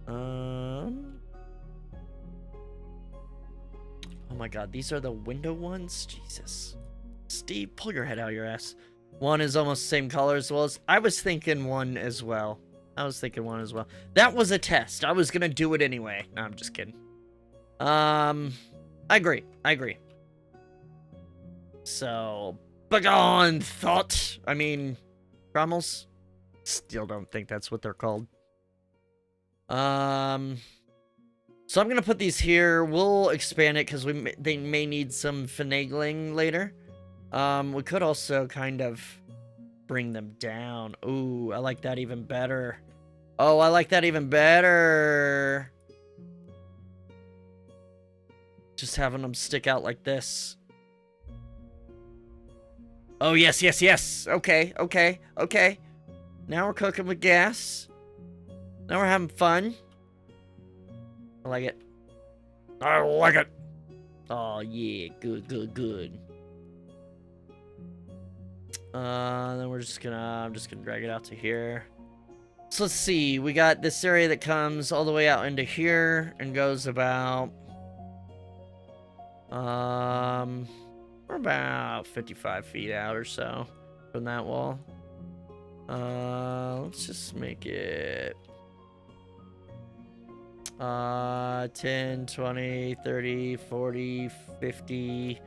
Oh my god, these are the window ones? Jesus. Steve, pull your head out of your ass. 1 is almost the same color as well as... I was thinking 1 as well. That was a test. I was gonna do it anyway. No, I'm just kidding. I agree. So, begone, thought. I mean, Cromwells? Still don't think that's what they're called. So I'm gonna put these here. We'll expand it because they may need some finagling later. We could also kind of bring them down. Ooh, I like that even better. Oh, I like that even better. Just having them stick out like this. Oh, yes. Okay. Now we're cooking with gas. Now we're having fun. I like it. Oh, yeah. Good. Then I'm just gonna drag it out to here. So let's see. We got this area that comes all the way out into here and goes about... we're about 55 feet out or so from that wall. Let's just make it 10, 20, 30, 40, 50.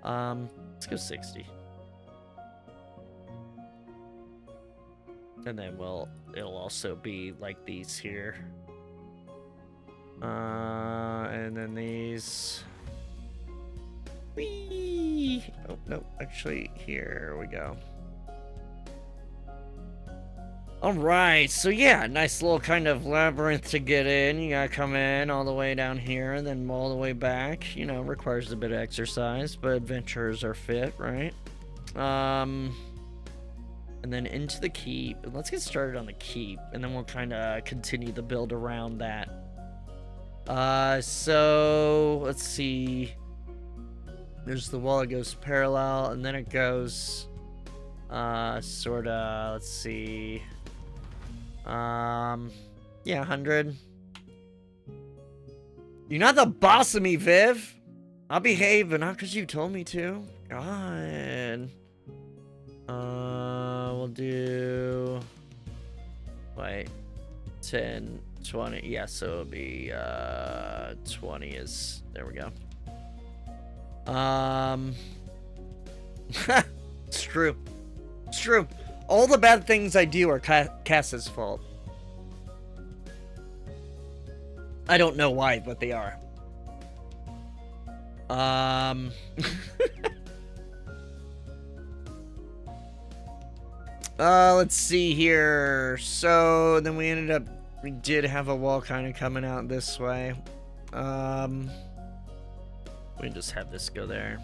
Let's go 60. And then it'll also be like these here. And then these. Whee! Oh, no, actually, here we go. Alright, so yeah, nice little kind of labyrinth to get in. You gotta come in all the way down here and then all the way back. You know, requires a bit of exercise, but adventurers are fit, right? And then into the keep. Let's get started on the keep, and then we'll kind of continue the build around that. So, let's see. There's the wall that goes parallel, and then it goes, sorta, let's see. Yeah, 100. You're not the boss of me, Viv. I'll behave, but not because you told me to. God. We'll do... Wait. 10, 20. Yeah, so it'll be, 20 is... There we go. It's true. It's true. All the bad things I do are Cass's fault. I don't know why, but they are. Let's see here. So then we did have a wall kind of coming out this way. We just have this go there.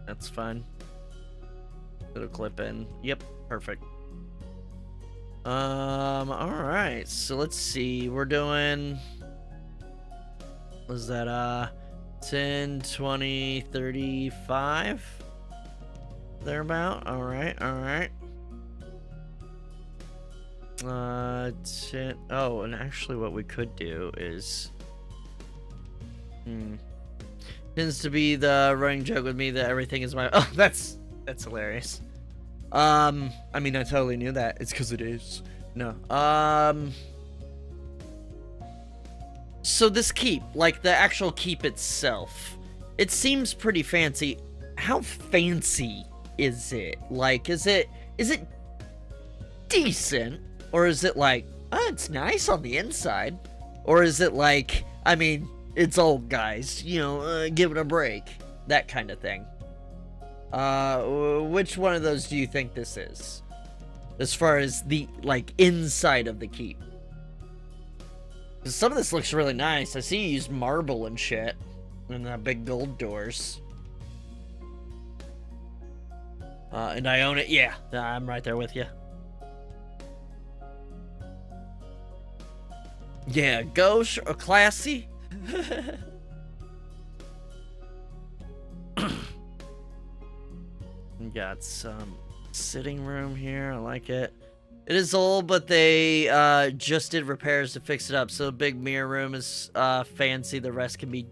That's fine. It'll clip in. Yep, perfect. Alright, so let's see. We're doing... Was that, 10, 20, 35? Thereabout? Alright, alright. 10... Oh, and actually what we could do is... Tends to be the running joke with me that everything is my... Oh, that's hilarious. I mean, I totally knew that. It's because it is. No. So this keep, like the actual keep itself, it seems pretty fancy. How fancy is it? Like, is it decent? Or is it like, oh, it's nice on the inside? Or is it like, I mean, it's old guys, you know, give it a break. That kind of thing. Which one of those do you think this is? As far as the, like, inside of the keep. Because some of this looks really nice. I see you use marble and shit. And the big gold doors. And I own it. Yeah, I'm right there with you. Yeah, gauche or classy. We got some sitting room here. I like it. It is old, but they just did repairs to fix it up. So the big mirror room is fancy. The rest can be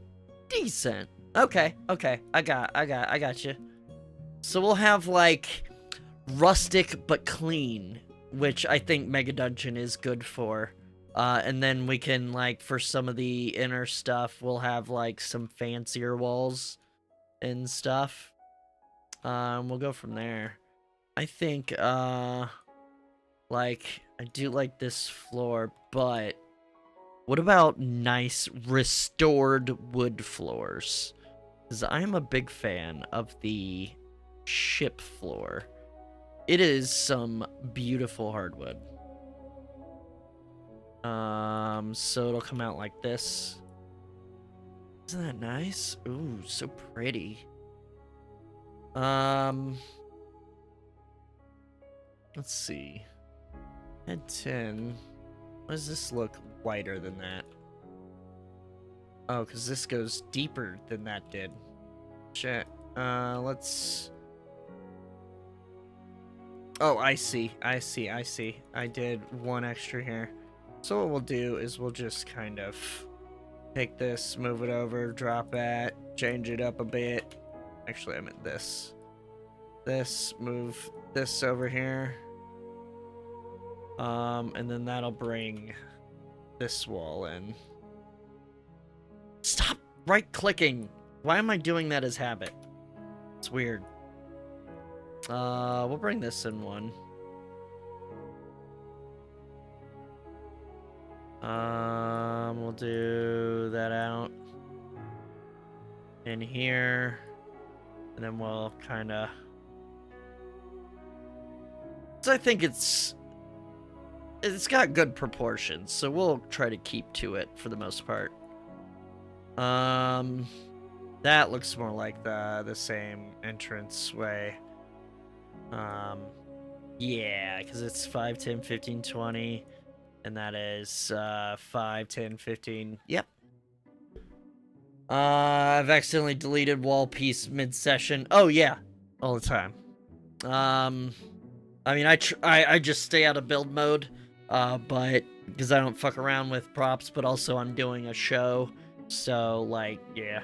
decent. Okay, okay. I got you. So we'll have like rustic but clean, which I think Mega Dungeon is good for. And then we can, like, for some of the inner stuff, we'll have like some fancier walls and stuff. We'll go from there. I think, like, I do like this floor, but what about nice restored wood floors? Because I am a big fan of the ship floor. It is some beautiful hardwood. So it'll come out like this. Isn't that nice? Ooh, so pretty. Let's see. Head 10. Why does this look wider than that? Oh, because this goes deeper than that did. Shit. Let's... Oh, I see. I did one extra here. So what we'll do is we'll just kind of take this, move it over, drop that, change it up a bit. Actually, I meant this. This, move this over here. And then that'll bring this wall in. Stop right-clicking! Why am I doing that as habit? It's weird. We'll bring this in one. We'll do that out in here, and then we'll kind of... So I think it's got good proportions, so we'll try to keep to it for the most part. That looks more like the same entrance way. Yeah, because it's 5, 10, 15, 20. And that is 5, 10, 15. Yep. I've accidentally deleted wall piece mid-session. Oh, yeah. All the time. I mean, I just stay out of build mode. But because I don't fuck around with props, but also I'm doing a show. So, like, yeah.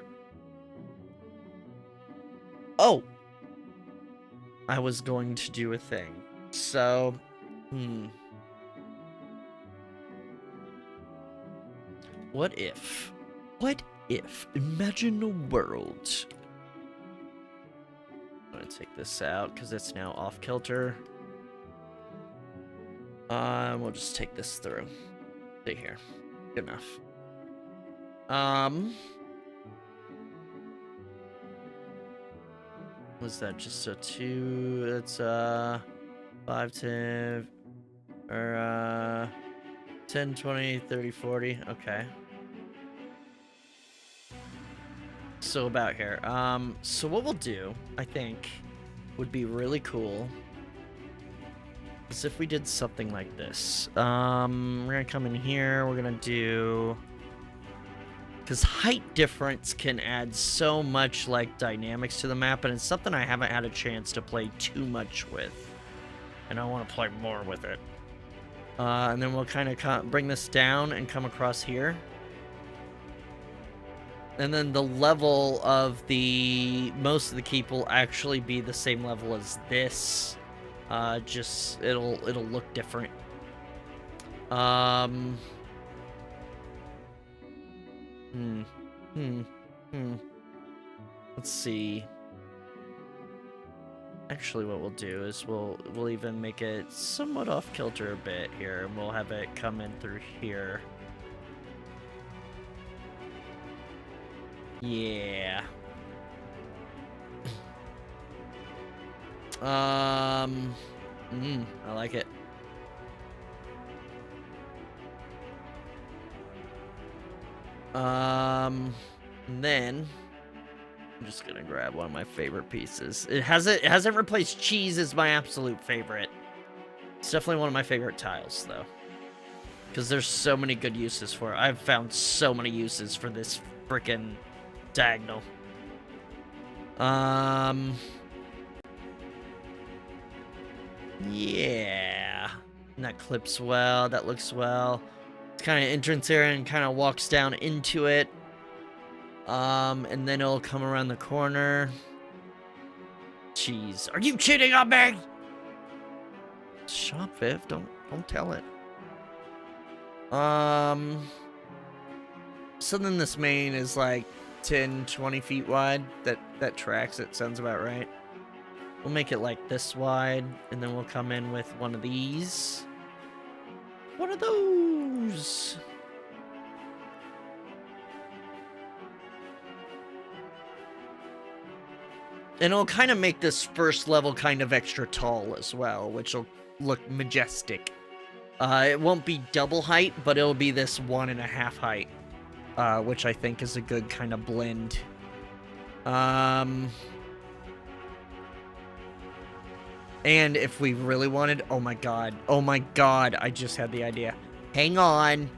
Oh! I was going to do a thing. So, What if? Imagine a world. I'm gonna take this out because it's now off kilter. We'll just take this through. Stay here. Good enough. Was that just a 2? It's 5, 10, or 10, 20, 30, 40. Okay. So about here. So what we'll do, I think, would be really cool is if we did something like this. We're gonna come in here, we're gonna do, because height difference can add so much like dynamics to the map, and it's something I haven't had a chance to play too much with, and I want to play more with it. And then we'll kind of bring this down and come across here. And then the level of most of the keep will actually be the same level as this. Just it'll look different. Let's see. Actually, what we'll do is we'll even make it somewhat off kilter a bit here, and we'll have it come in through here. Yeah. I like it. And then I'm just gonna grab one of my favorite pieces. It hasn't replaced cheese as my absolute favorite. It's definitely one of my favorite tiles, though, because there's so many good uses for it. I've found so many uses for this frickin' diagonal. Yeah. And that clips well. That looks well. It's kind of entrance area and kind of walks down into it. And then it'll come around the corner. Jeez. Are you cheating on me? Shop Viv. Don't tell it. So then this main is like 10, 20 feet wide. That tracks it. Sounds about right. We'll make it like this wide, and then we'll come in with one of these. One of those. And it'll kind of make this first level kind of extra tall as well, which will look majestic. It won't be double height, but it'll be this 1.5 height, which I think is a good kind of blend. And if we really wanted, oh my god, I just had the idea. Hang on.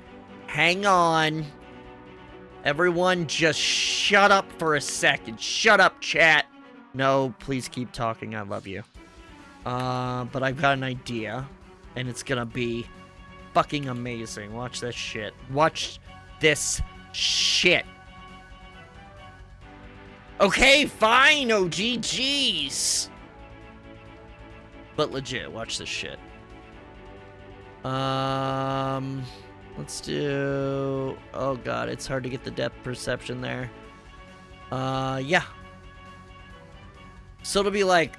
Everyone just shut up for a second. Shut up, chat. No, please keep talking, I love you. But I've got an idea, and it's gonna be fucking amazing. Watch this shit. Watch this shit. Okay, fine, OG, jeez. But legit, watch this shit. Let's do... Oh god, it's hard to get the depth perception there. Yeah. So it'll be like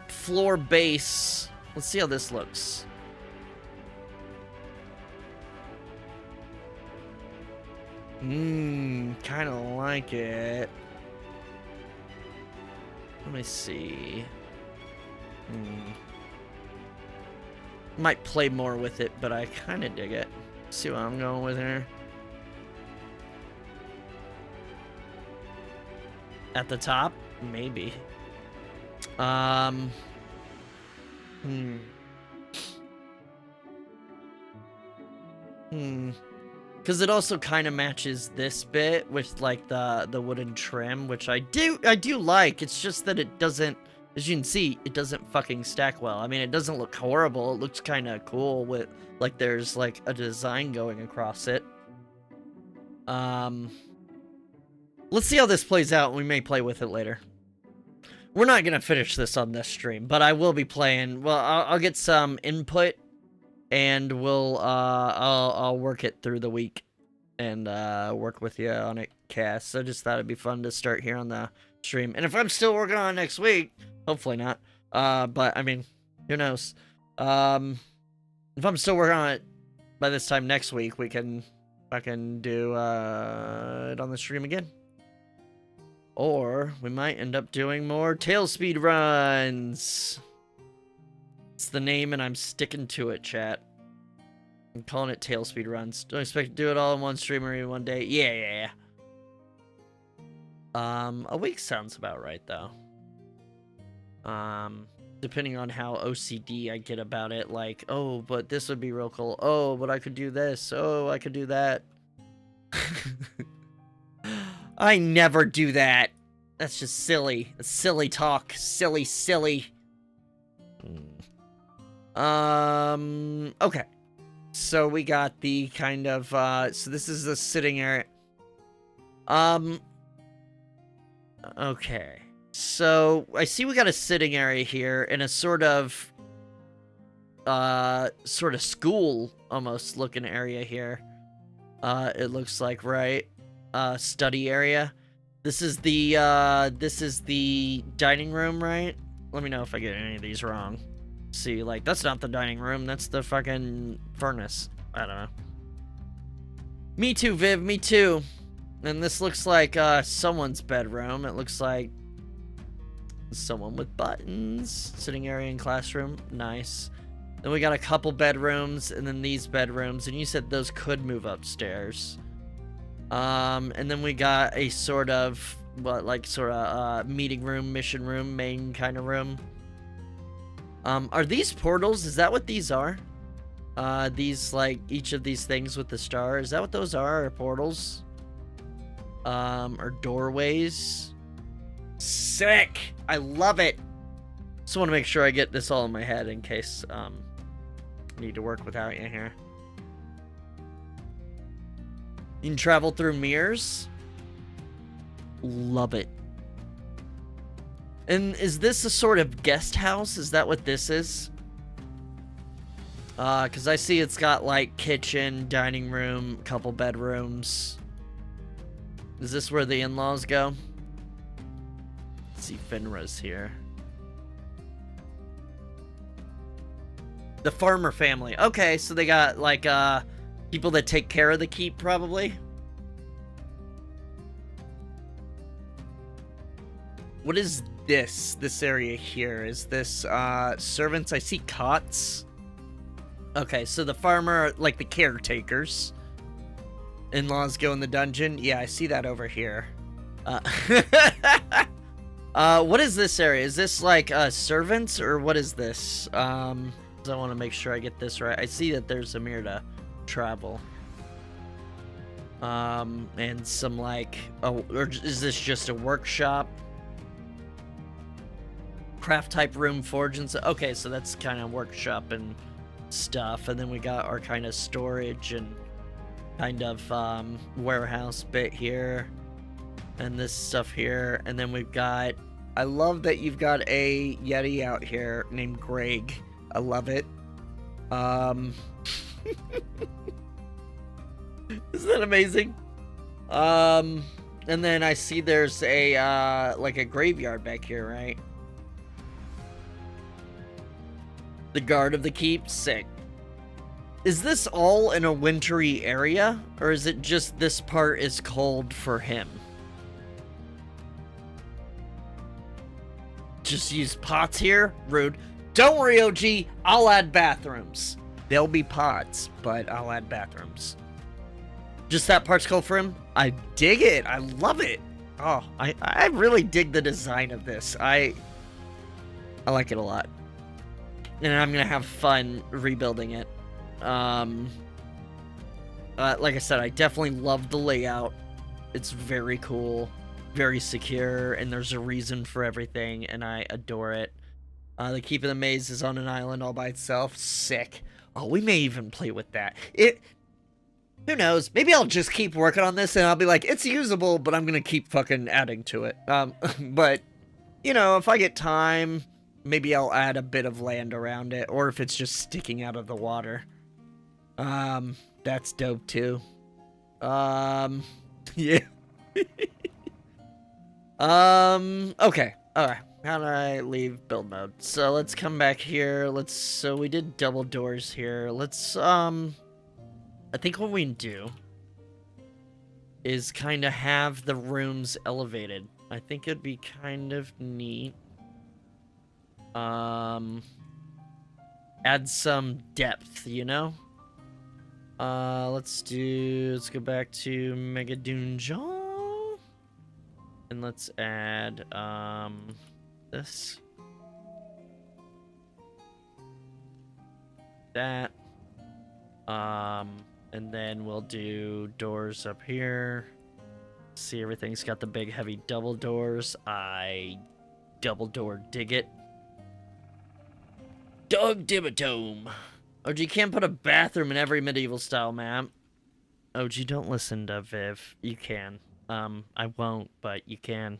floor base. Let's see how this looks. Kind of like it. Let me see. Might play more with it, but I kind of dig it. See what I'm going with here. At the top? Maybe. Because it also kind of matches this bit with like the wooden trim, which I do like. It's just that it doesn't, as you can see, it doesn't fucking stack well. I mean, it doesn't look horrible. It looks kind of cool with like there's like a design going across it. Let's see how this plays out. We may play with it later. we're not gonna finish this on this stream, but I will be playing. Well, I'll get some input, and I'll work it through the week, and work with you on it, Cass. So I just thought it'd be fun to start here on the stream. And if I'm still working on it next week, hopefully not. But I mean, who knows? If I'm still working on it by this time next week, we can do it on the stream again. Or we might end up doing more TaleSpire runs. It's the name, and I'm sticking to it, chat. I'm calling it TaleSpire runs. Don't expect to do it all in one stream or even one day. Yeah. A week sounds about right, though. Depending on how OCD I get about it, like, oh, but this would be real cool. Oh, but I could do this. Oh, I could do that. I never do that. That's just silly. That's silly talk. Silly. Okay. So we got the kind of, so this is the sitting area. Okay. So I see we got a sitting area here in a sort of school almost looking area here. It looks like, right? Study area. This is the dining room, right? Let me know if I get any of these wrong. See, like, that's not the dining room, that's the fucking furnace. I don't know. Me too, Viv, me too. And this looks like someone's bedroom. It looks like someone with buttons. Sitting area and classroom. Nice. Then we got a couple bedrooms, and then these bedrooms, and you said those could move upstairs. And then we got a sort of meeting room, mission room, main kind of room. Are these portals? Is that what these are? These, like, each of these things with the star, is that what those are? Or portals? Or doorways? Sick! I love it! Just want to make sure I get this all in my head in case, I need to work without you here. You can travel through mirrors? Love it. And is this a sort of guest house? Is that what this is? Because I see it's got, like, kitchen, dining room, couple bedrooms. Is this where the in-laws go? Let's see, Finra's here. The farmer family. Okay, so they got, like, people that take care of the keep, probably. What is this area here? Is this, servants? I see cots. Okay, so the farmer, like the caretakers. In-laws go in the dungeon. Yeah, I see that over here. What is this area? Is this, like, servants, or what is this? I want to make sure I get this right. I see that there's a mirror to travel. And some, like, oh, or is this just a workshop? Craft type room, forge, and so, okay, so that's kind of workshop and stuff. And then we got our kind of storage and kind of warehouse bit here, and this stuff here. And then we've got, I love that you've got a Yeti out here named Greg. I love it. Isn't that amazing? And then I see there's a like a graveyard back here, right? The guard of the keep, sick. Is this all in a wintry area, or is it just this part is cold for him? Just use pots here? Rude. Don't worry, OG, I'll add bathrooms. There'll be pots, but I'll add bathrooms. Just that part's cold for him? I dig it. I love it. Oh, I really dig the design of this. I like it a lot. And I'm gonna have fun rebuilding it. Like I said, I definitely love the layout. It's very cool, very secure, and there's a reason for everything, and I adore it. The Keep of the Maze is on an island all by itself. Sick. Oh, we may even play with that. Who knows? Maybe I'll just keep working on this, and I'll be like, it's usable, but I'm gonna keep fucking adding to it. But You know, if I get time, maybe I'll add a bit of land around it, or if it's just sticking out of the water. That's dope too. Yeah. Okay. Alright. How do I leave build mode? So let's come back here. So we did double doors here. I think what we do is kind of have the rooms elevated. I think it'd be kind of neat. Add some depth, you know? Let's go back to Mega Dungeon. And let's add, this. That. And then we'll do doors up here. See, everything's got the big, heavy double doors. I double door dig it. Dog Dimatome. OG, you can't put a bathroom in every medieval style map. OG, don't listen to Viv. You can. I won't, but you can.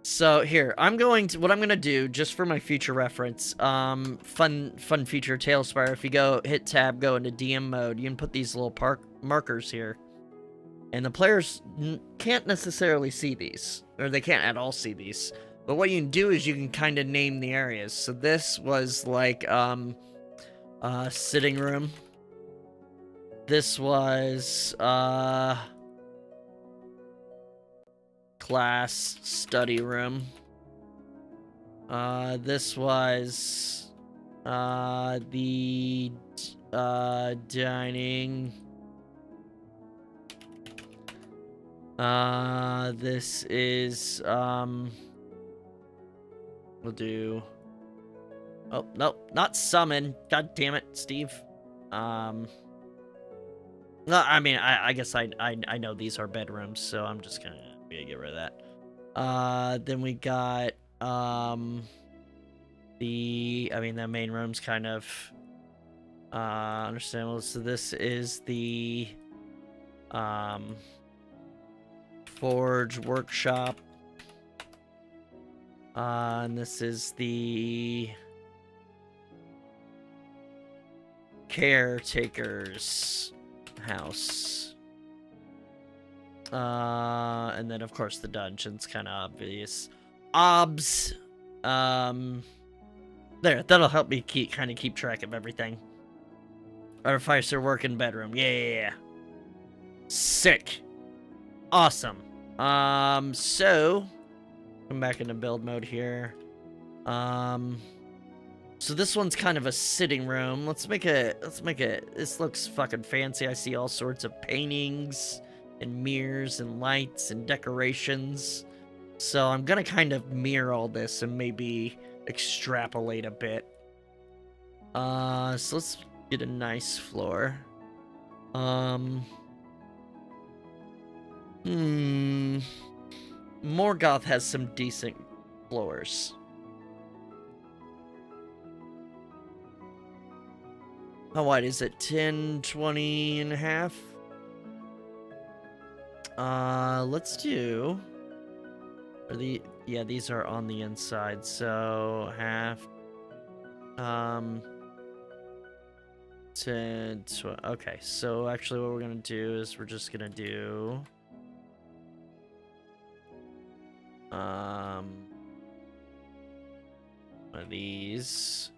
So here, what I'm gonna do, just for my future reference, fun feature TaleSpire, if you hit tab, go into DM mode, you can put these little markers here. And the players can't necessarily see these, or they can't at all see these. But what you can do is you can kind of name the areas. So this was like, sitting room. This was, class study room. This was, the, dining. This is, we'll do... Oh, nope, not summon. God damn it, Steve. No, I mean, I guess I know these are bedrooms, so I'm just gonna get rid of that. Then we got, the main room's kind of, understandable. So this is the, forge workshop. And this is the caretaker's house. And then of course the dungeon's kind of obvious. Obs. There, that'll help me keep track of everything. Artificer working bedroom. Yeah. Sick. Awesome. So come back into build mode here. So this one's kind of a sitting room. Let's make it, this looks fucking fancy. I see all sorts of paintings and mirrors and lights and decorations. So I'm gonna kind of mirror all this and maybe extrapolate a bit. So let's get a nice floor. Morgoth has some decent floors. How wide is it? 10, 20 and a half? Let's do... Yeah, these are on the inside, so half... 10, 12... Okay, so actually what we're gonna do is we're just gonna do... one of these.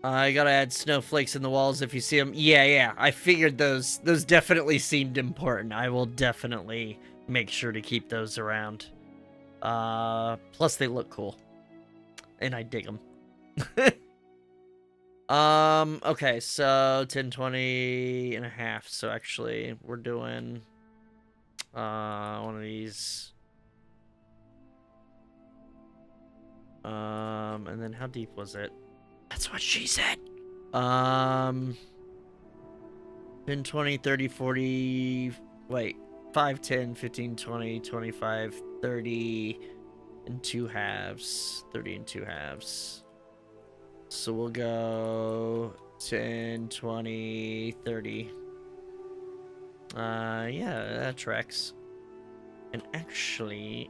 I gotta add snowflakes in the walls if you see them. Yeah, I figured those definitely seemed important. I will definitely make sure to keep those around. Plus they look cool. And I dig them. Okay, so 10, 20 and a half. So actually, we're doing... one of these. And then how deep was it? That's what she said. 10, 20, 30, 40, wait, 5, 10, 15, 20, 25, 30, and 2 halves. 30 and 2 halves. So we'll go 10, 20, 30. Yeah, that tracks. And actually,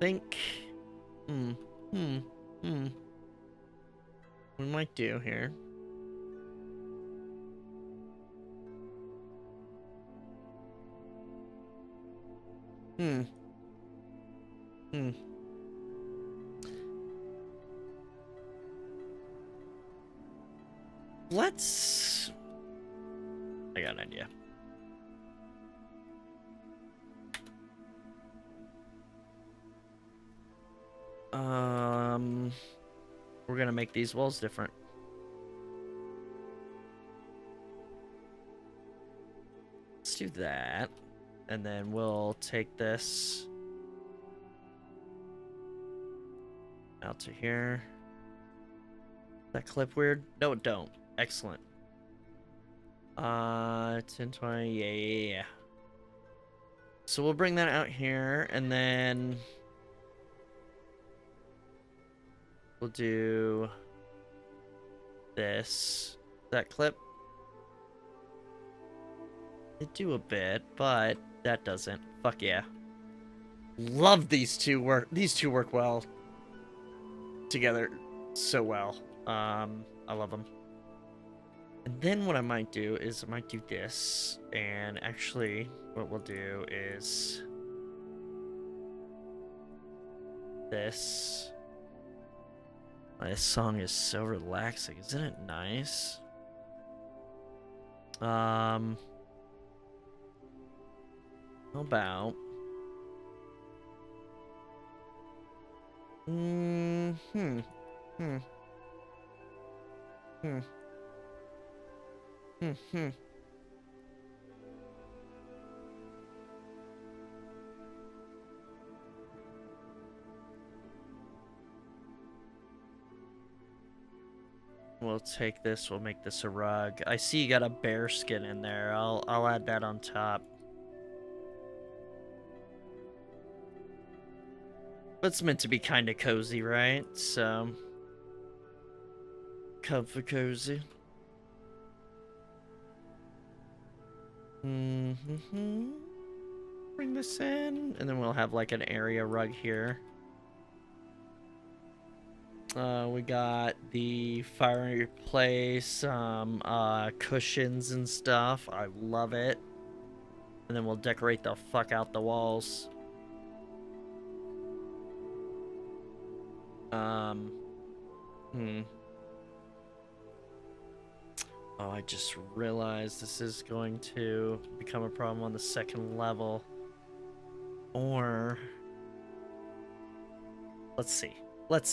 think, we might do here. Let's... I got an idea. We're gonna make these walls different. Let's do that. And then we'll take this out to here. That clip weird? No, it don't. Excellent. 10, 20, yeah. So we'll bring that out here, and then we'll do this. That clip. It do a bit, but that doesn't. Fuck yeah. Love these two work. These two work well together so well. I love them. And then what I might do is I might do this, and actually what we'll do is this. This song is so relaxing, isn't it nice? How about We'll take this, we'll make this a rug. I see you got a bear skin in there. I'll add that on top. But it's meant to be kind of cozy, right? So, comfort cozy. Bring this in, and then we'll have like an area rug here. We got the fireplace, cushions and stuff. I love it. And then we'll decorate the fuck out the walls. Oh, I just realized this is going to become a problem on the second level. Or... Let's see. Let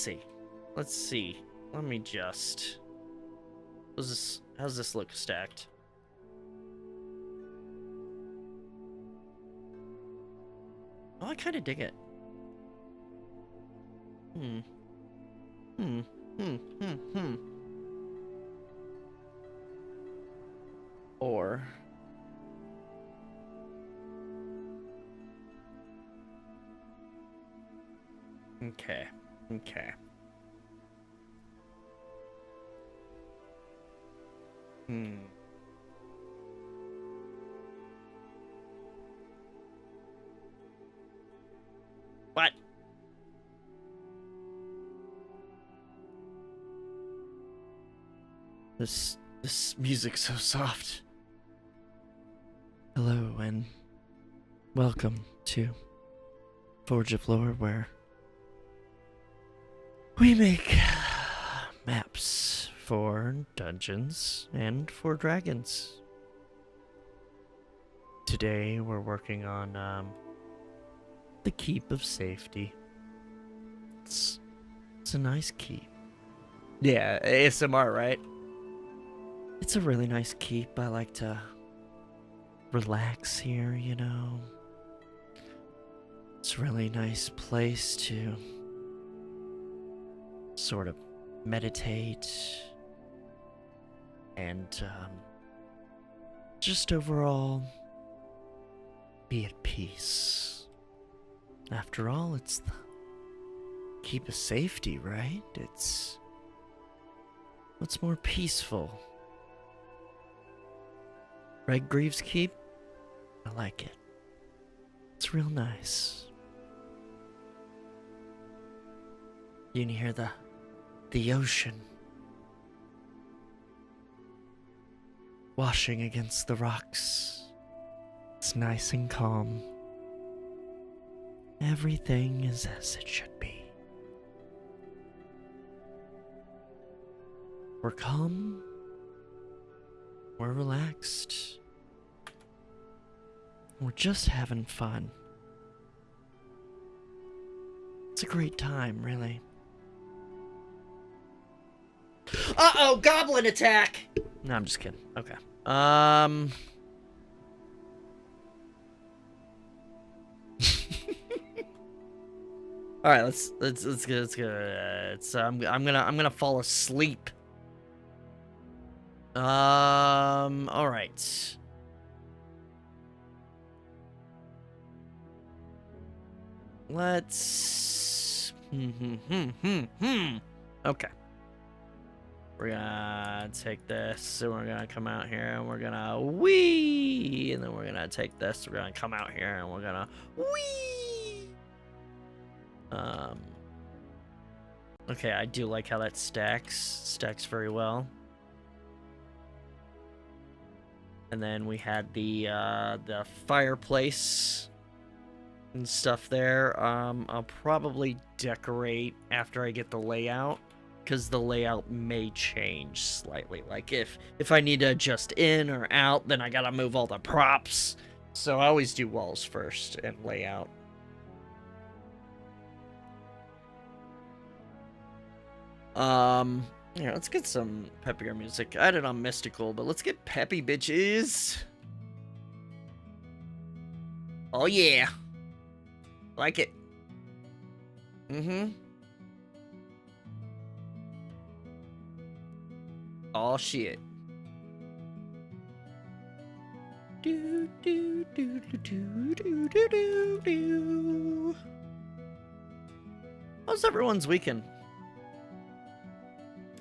me just... How's this look stacked? Oh, I kind of dig it. Or... Okay. What? This music's so soft. Hello and welcome to Forge of Lore, where we make maps for dungeons and for dragons. Today we're working on the Keep of Safety. It's a nice keep. Yeah, ASMR, right? It's a really nice keep. I like to relax here, you know. It's a really nice place to sort of meditate and just overall be at peace. After all, it's the Keep of Safety, right? It's What's more peaceful? Redgreaves Keep? I like it. It's real nice. You can hear the ocean washing against the rocks. It's nice and calm. Everything is as it should be. We're calm. We're relaxed. We're just having fun. It's a great time, really. Uh-oh, goblin attack! No, I'm just kidding. Okay. All right, let's go. I'm gonna fall asleep. All right. Let's. Okay. We're gonna take this, and we're gonna come out here, and we're gonna wee, and then we're gonna take this. We're gonna come out here, and we're gonna wee. Okay, I do like how that stacks very well. And then we had the fireplace and stuff there. I'll probably decorate after I get the layout, because the layout may change slightly. Like if I need to adjust in or out, then I gotta move all the props. So I always do walls first and layout. Yeah, let's get some peppier music. I had it on mystical, but let's get peppy, bitches. Oh yeah. Like it. Oh shit. Do do do do do do do do. How's everyone's weekend?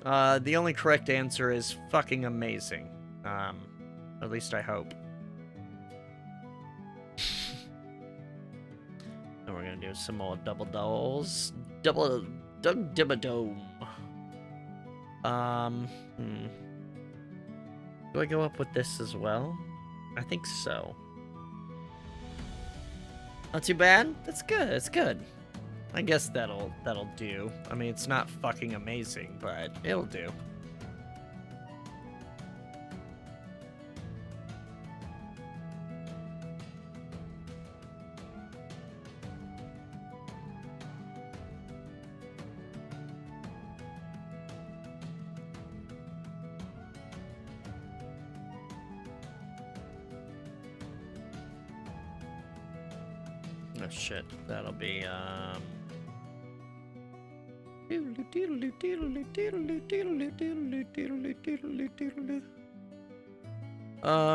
The only correct answer is fucking amazing. At least I hope. And we're gonna do some more double dolls. Double dome. Do I go up with this as well? I think so. Not too bad. That's good. It's good. I guess that'll do. I mean, it's not fucking amazing, but it'll do. Oh shit, that'll be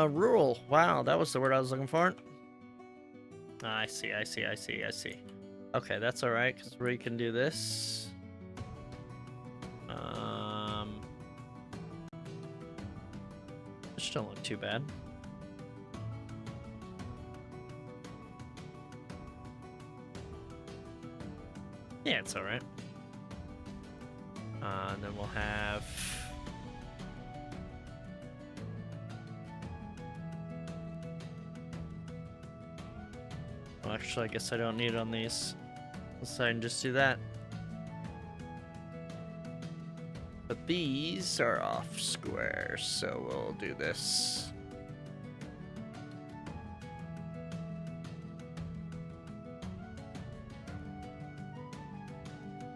rural. Wow, that was the word I was looking for. I see. Okay, that's alright, because we can do this. Which don't look too bad. Yeah, it's alright. And then we'll have... Well, actually, I guess I don't need it on these. Let's I can just do that. But these are off square, so we'll do this.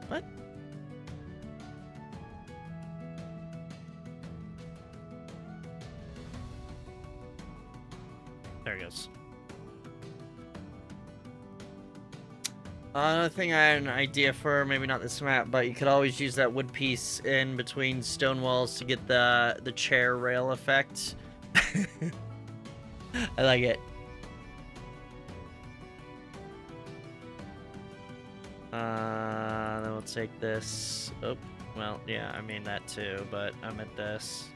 What? There it goes. Another thing I had an idea for, maybe not this map, but you could always use that wood piece in between stone walls to get the chair rail effect. I like it. Then we'll take this. Oh, Well, yeah, I mean that too, but I'm at this.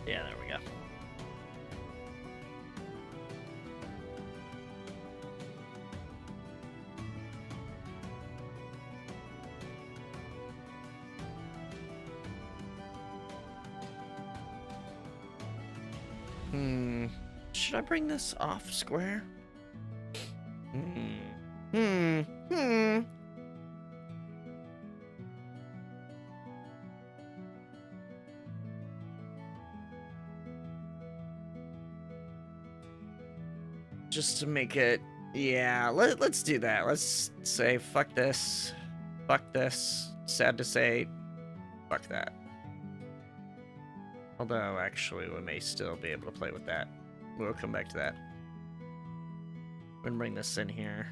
Yeah, there we go. Should I bring this off square? Just to make it, yeah, let's do that. Let's say fuck this, fuck this. Sad to say, fuck that. Although, actually, we may still be able to play with that. We'll come back to that. We're gonna bring this in here.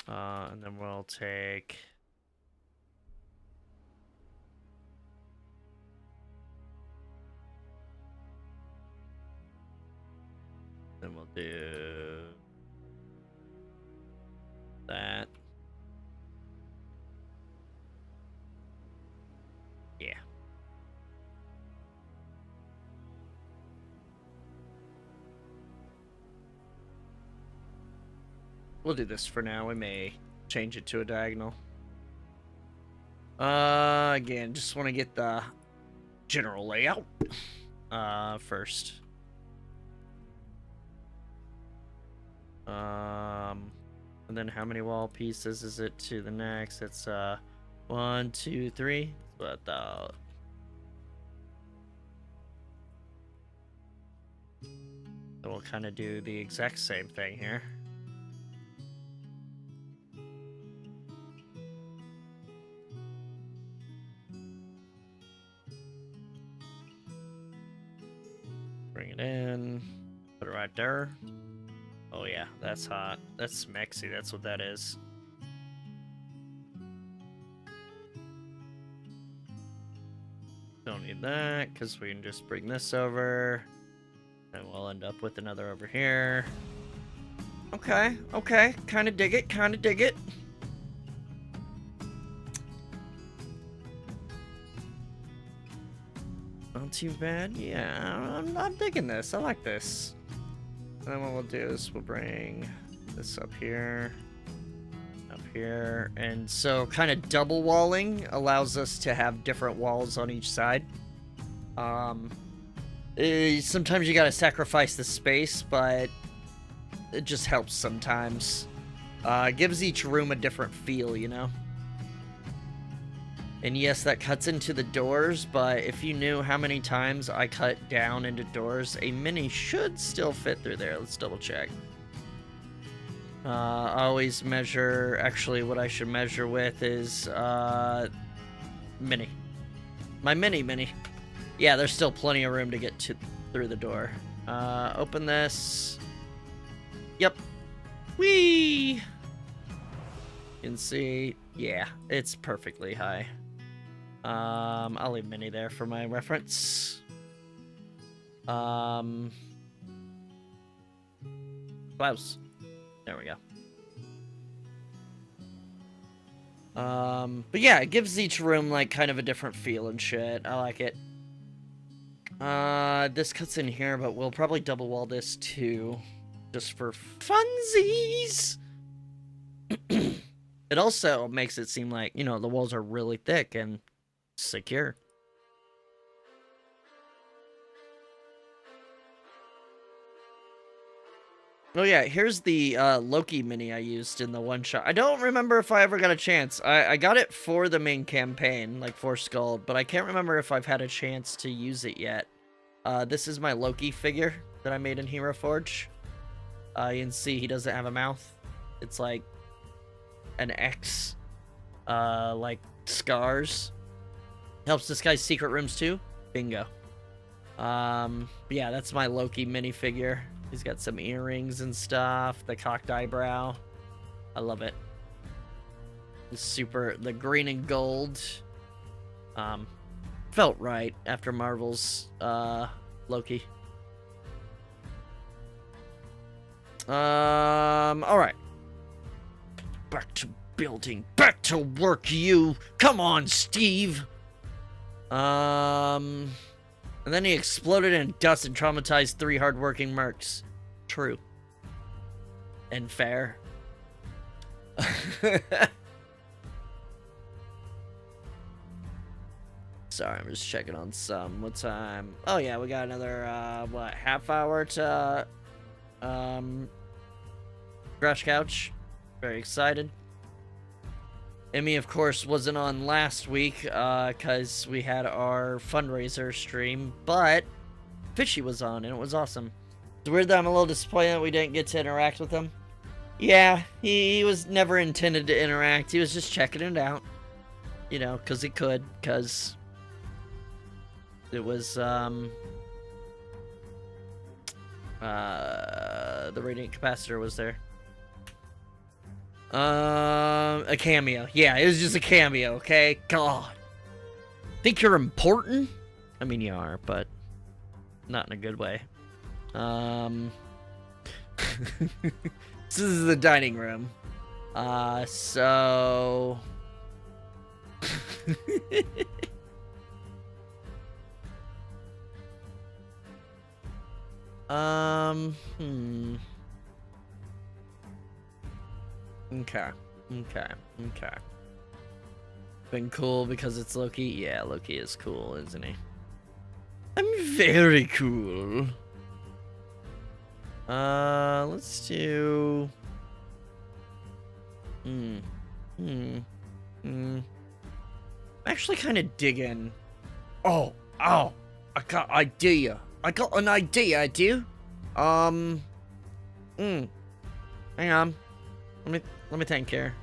And then we'll take... Then we'll do... that. Yeah. We'll do this for now. We may change it to a diagonal. Again, just want to get the general layout first. And then how many wall pieces is it to the next? It's 1, 2, 3. But so we'll kind of do the exact same thing here. Bring it in, put it right there. Oh yeah, that's hot. That's smexy, that's what that is. Don't need that, because we can just bring this over. And we'll end up with another over here. Okay, okay. Kind of dig it, kind of dig it. Not too bad. Yeah, I'm digging this. I like this. And then what we'll do is we'll bring this up here. Up here. And so kind of double walling allows us to have different walls on each side. Sometimes you gotta sacrifice the space, but it just helps sometimes. Gives each room a different feel, you know? And yes, that cuts into the doors, but if you knew how many times I cut down into doors, a mini should still fit through there. Let's double check. I always measure, actually what I should measure with is mini. My mini. Yeah, there's still plenty of room to get through the door. Open this. Yep. Whee! You can see, yeah, it's perfectly high. I'll leave mini there for my reference. Blouse. There we go. But yeah, it gives each room like kind of a different feel and shit. I like it. This cuts in here, but we'll probably double wall this too, just for funsies. It also makes it seem like, you know, the walls are really thick and secure. Oh yeah, here's the Loki mini I used in the one shot. I don't remember if I ever got a chance. I got it for the main campaign, like for Skald, but I can't remember if I've had a chance to use it yet. This is my Loki figure that I made in Hero Forge. You can see he doesn't have a mouth. It's like an X, like scars. Helps disguise secret rooms too. Bingo. But yeah, that's my Loki minifigure. He's got some earrings and stuff. The cocked eyebrow. I love it. The green and gold. Felt right after Marvel's Loki. All right. Back to building. Back to work, you. Come on, Steve. And then he exploded in dust and traumatized 3 hardworking mercs. True. And fair. Sorry, I'm just checking on some. What time? Oh yeah, we got another what, half hour to Crash Couch. Very excited. Emmy, of course, wasn't on last week because we had our fundraiser stream, but Fishy was on, and it was awesome. It's weird that I'm a little disappointed that we didn't get to interact with him. Yeah, he was never intended to interact. He was just checking it out. You know, because he could, because it was, the Radiant Capacitor was there. A cameo. Yeah, it was just a cameo, okay? God. Think you're important? I mean, you are, but not in a good way. This is the dining room. So... Okay. Been cool because it's Loki? Yeah, Loki is cool, isn't he? I'm very cool. Let's do... I'm actually kind of digging... Oh! I got idea. I got an idea, I do. Hang on. Let me think here.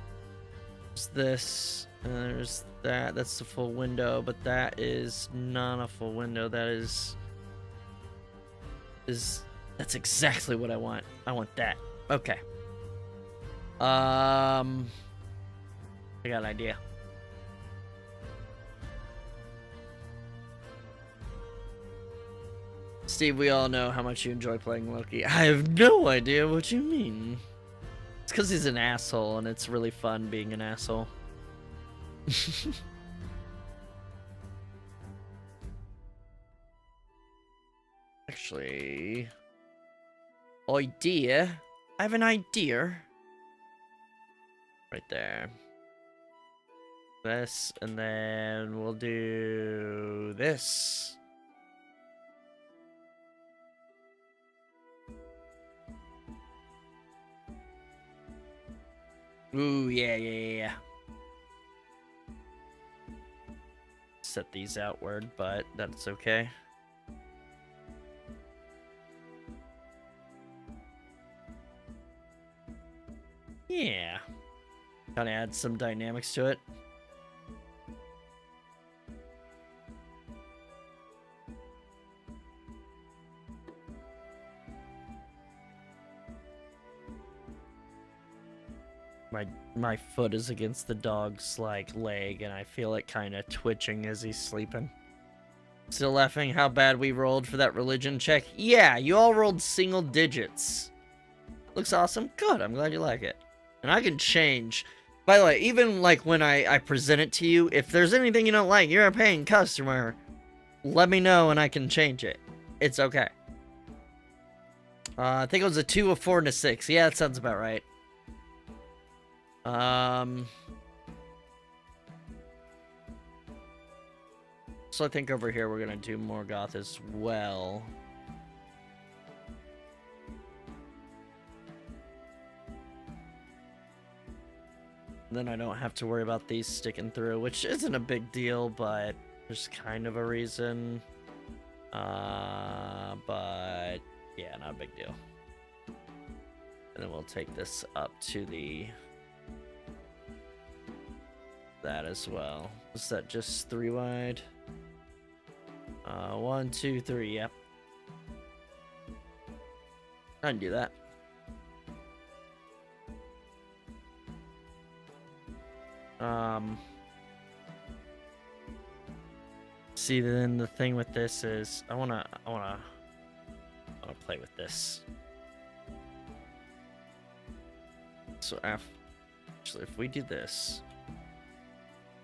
There's this, and there's that. That's the full window, but that is not a full window. That is that's exactly what I want. I want that. Okay. I got an idea. Steve, we all know how much you enjoy playing Loki. I have no idea what you mean. It's because he's an asshole, and it's really fun being an asshole. Actually... Idea? I have an idea. Right there. This, and then we'll do this. Ooh, yeah. Set these outward, but that's okay. Yeah. Kind of add some dynamics to it. My foot is against the dog's like leg, and I feel it kind of twitching as he's sleeping. Still laughing how bad we rolled for that religion check? Yeah, you all rolled single digits. Looks awesome. Good, I'm glad you like it. And I can change. By the way, even like when I present it to you, if there's anything you don't like, you're a paying customer, let me know and I can change it. It's okay. I think it was a 2, a 4, and a 6. Yeah, that sounds about right. So I think over here we're gonna do more goth as well. Then I don't have to worry about these sticking through, which isn't a big deal, but there's kind of a reason. But yeah, not a big deal. And then we'll take this up to that as well. Is that just 3 wide? 1, 2, 3, yep. I can do that. See, then the thing with this is I wanna play with this. So actually, if we do this,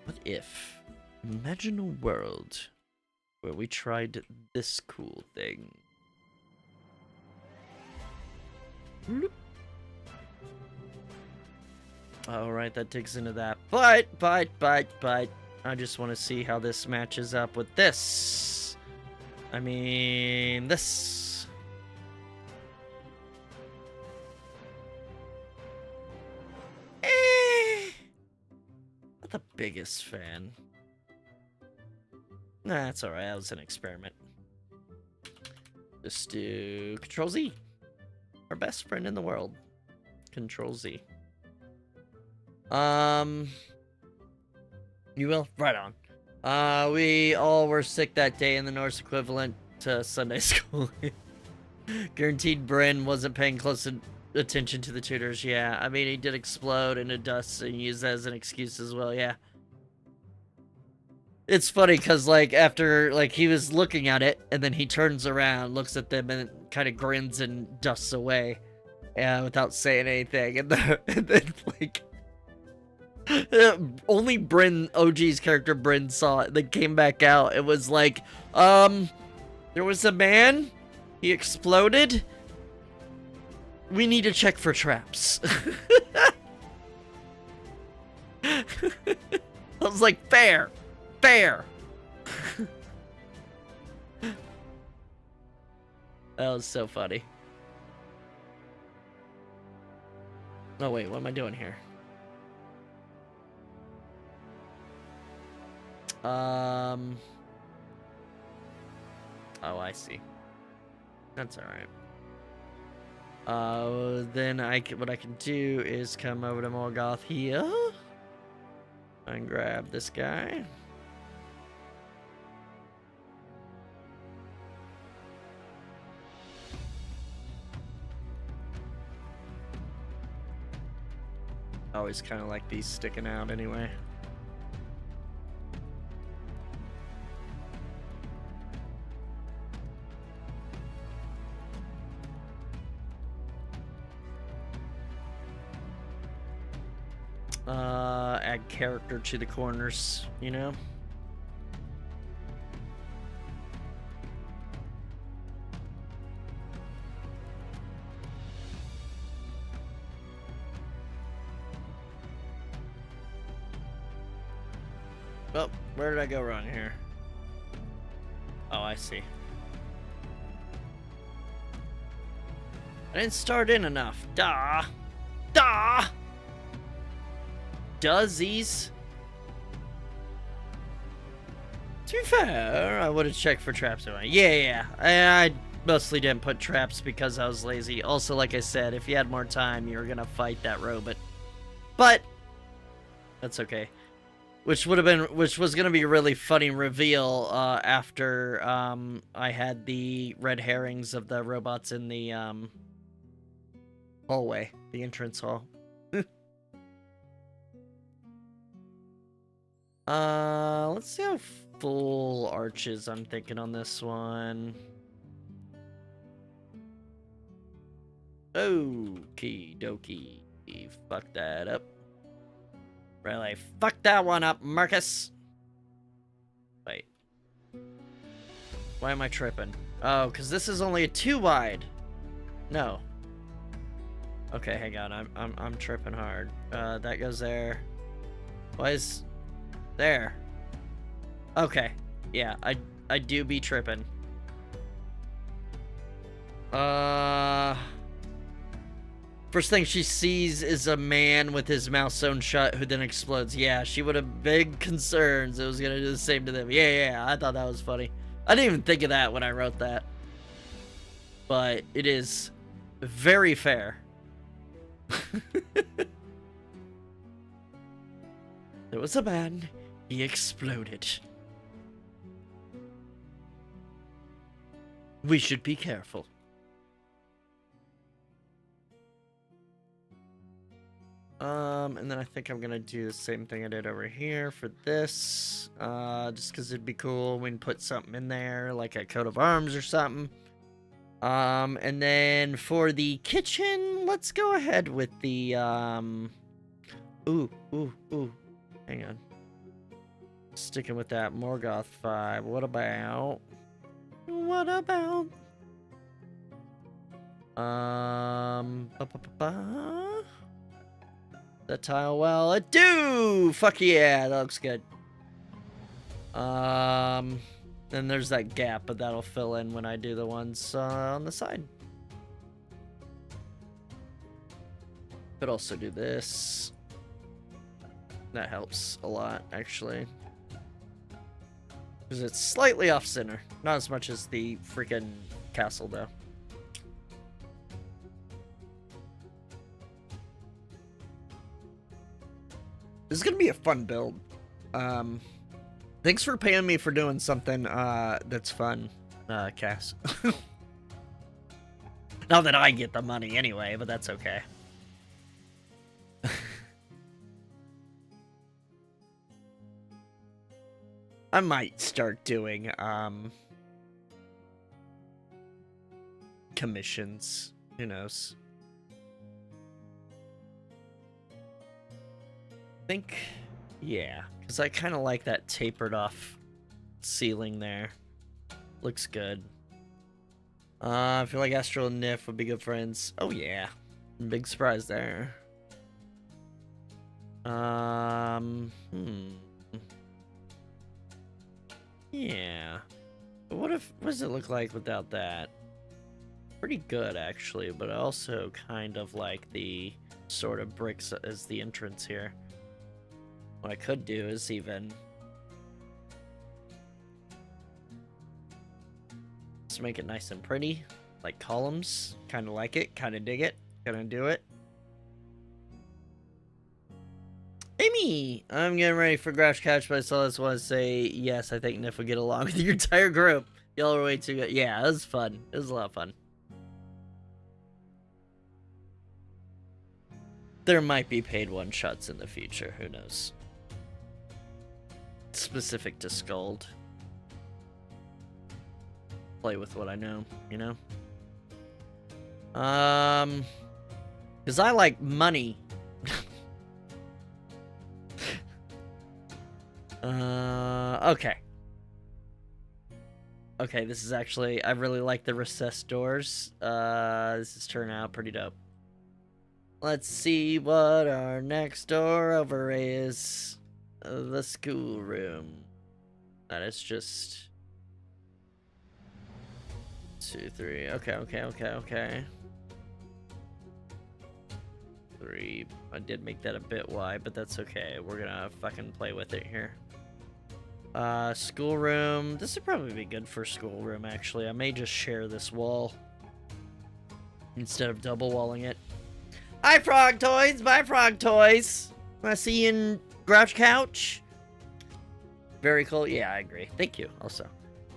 what if? Imagine a world where we tried this cool thing. Alright, that digs into that. But, I just want to see how this matches up with this. I mean, this. Not the biggest fan. Nah, that's alright. That was an experiment. Just do Control Z. Our best friend in the world. Control Z. You will? Right on. We all were sick that day in the Norse equivalent to Sunday school. Guaranteed Bryn wasn't paying close attention to the tutors. Yeah, I mean, he did explode into dust and use that as an excuse as well, yeah. It's funny because, like, after, like, he was looking at it, and then he turns around, looks at them, and kind of grins and dusts away. Without saying anything. And then, like... only Bryn, OG's character Bryn, saw it, then came back out. It was like, there was a man, he exploded, we need to check for traps. I was like, fair. That was so funny. Oh wait, what am I doing here? Oh, I see. That's alright. Then what I can do is come over to Morgoth here and grab this guy. I always kind of like these sticking out anyway. Add character to the corners, you know? Oh, where did I go wrong here? Oh, I see. I didn't start in enough. Duh! Dozzies. To be fair, I would have checked for traps anyway. Yeah. I mostly didn't put traps because I was lazy. Also, like I said, if you had more time, you were gonna fight that robot. But that's okay. Which was gonna be a really funny reveal after I had the red herrings of the robots in the hallway, the entrance hall. Let's see how full arches I'm thinking on this one. Okie dokie. Fuck that up. Really, fuck that one up, Marcus. Wait. Why am I tripping? Oh, because this is only a 2 wide. No. Okay, hang on. I'm tripping hard. That goes there. Why is... There. Okay. Yeah, I do be tripping. First thing she sees is a man with his mouth sewn shut who then explodes. Yeah, she would have big concerns it was gonna do the same to them. Yeah, I thought that was funny. I didn't even think of that when I wrote that. But it is very fair. There was a man, he exploded. We should be careful. And then I think I'm gonna do the same thing I did over here for this. Just because it'd be cool. We can put something in there, like a coat of arms or something. And then for the kitchen, let's go ahead with the, ooh. Hang on. Sticking with that Morgoth 5. What about... That tile well, it do! Fuck yeah, that looks good. Then there's that gap, but that'll fill in when I do the ones on the side. Could also do this. That helps a lot, actually. Because it's slightly off-center. Not as much as the freaking castle, though. This is going to be a fun build. Thanks for paying me for doing something that's fun, Cass. Not that I get the money anyway, but that's okay. I might start doing commissions. Who knows? I think, yeah, because I kind of like that tapered off ceiling there. Looks good. I feel like Astral and Nif would be good friends. Oh yeah, big surprise there. Yeah. But what does it look like without that? Pretty good, actually, but I also kind of like the sort of bricks as the entrance here. What I could do is even... Just make it nice and pretty. Like columns. Kind of like it. Kind of dig it. Gonna do it. Amy! I'm getting ready for Grash Catch, but I still just want to say, yes, I think Nif would get along with your entire group. Y'all are way too good. Yeah, it was fun. It was a lot of fun. There might be paid one-shots in the future. Who knows? Specific to Skald. Play with what I know, you know? Because I like money. Okay. Okay, this is actually... I really like the recessed doors. This is turning out pretty dope. Let's see what our next door over is. The schoolroom. That is just... 2, 3. Okay. 3. I did make that a bit wide, but that's okay. We're gonna fucking play with it here. Schoolroom. This would probably be good for schoolroom, actually. I may just share this wall instead of double walling it. Hi, Frog Toys! Bye, Frog Toys! I see you in Grouch Couch. Very cool. Yeah, I agree. Thank you, also.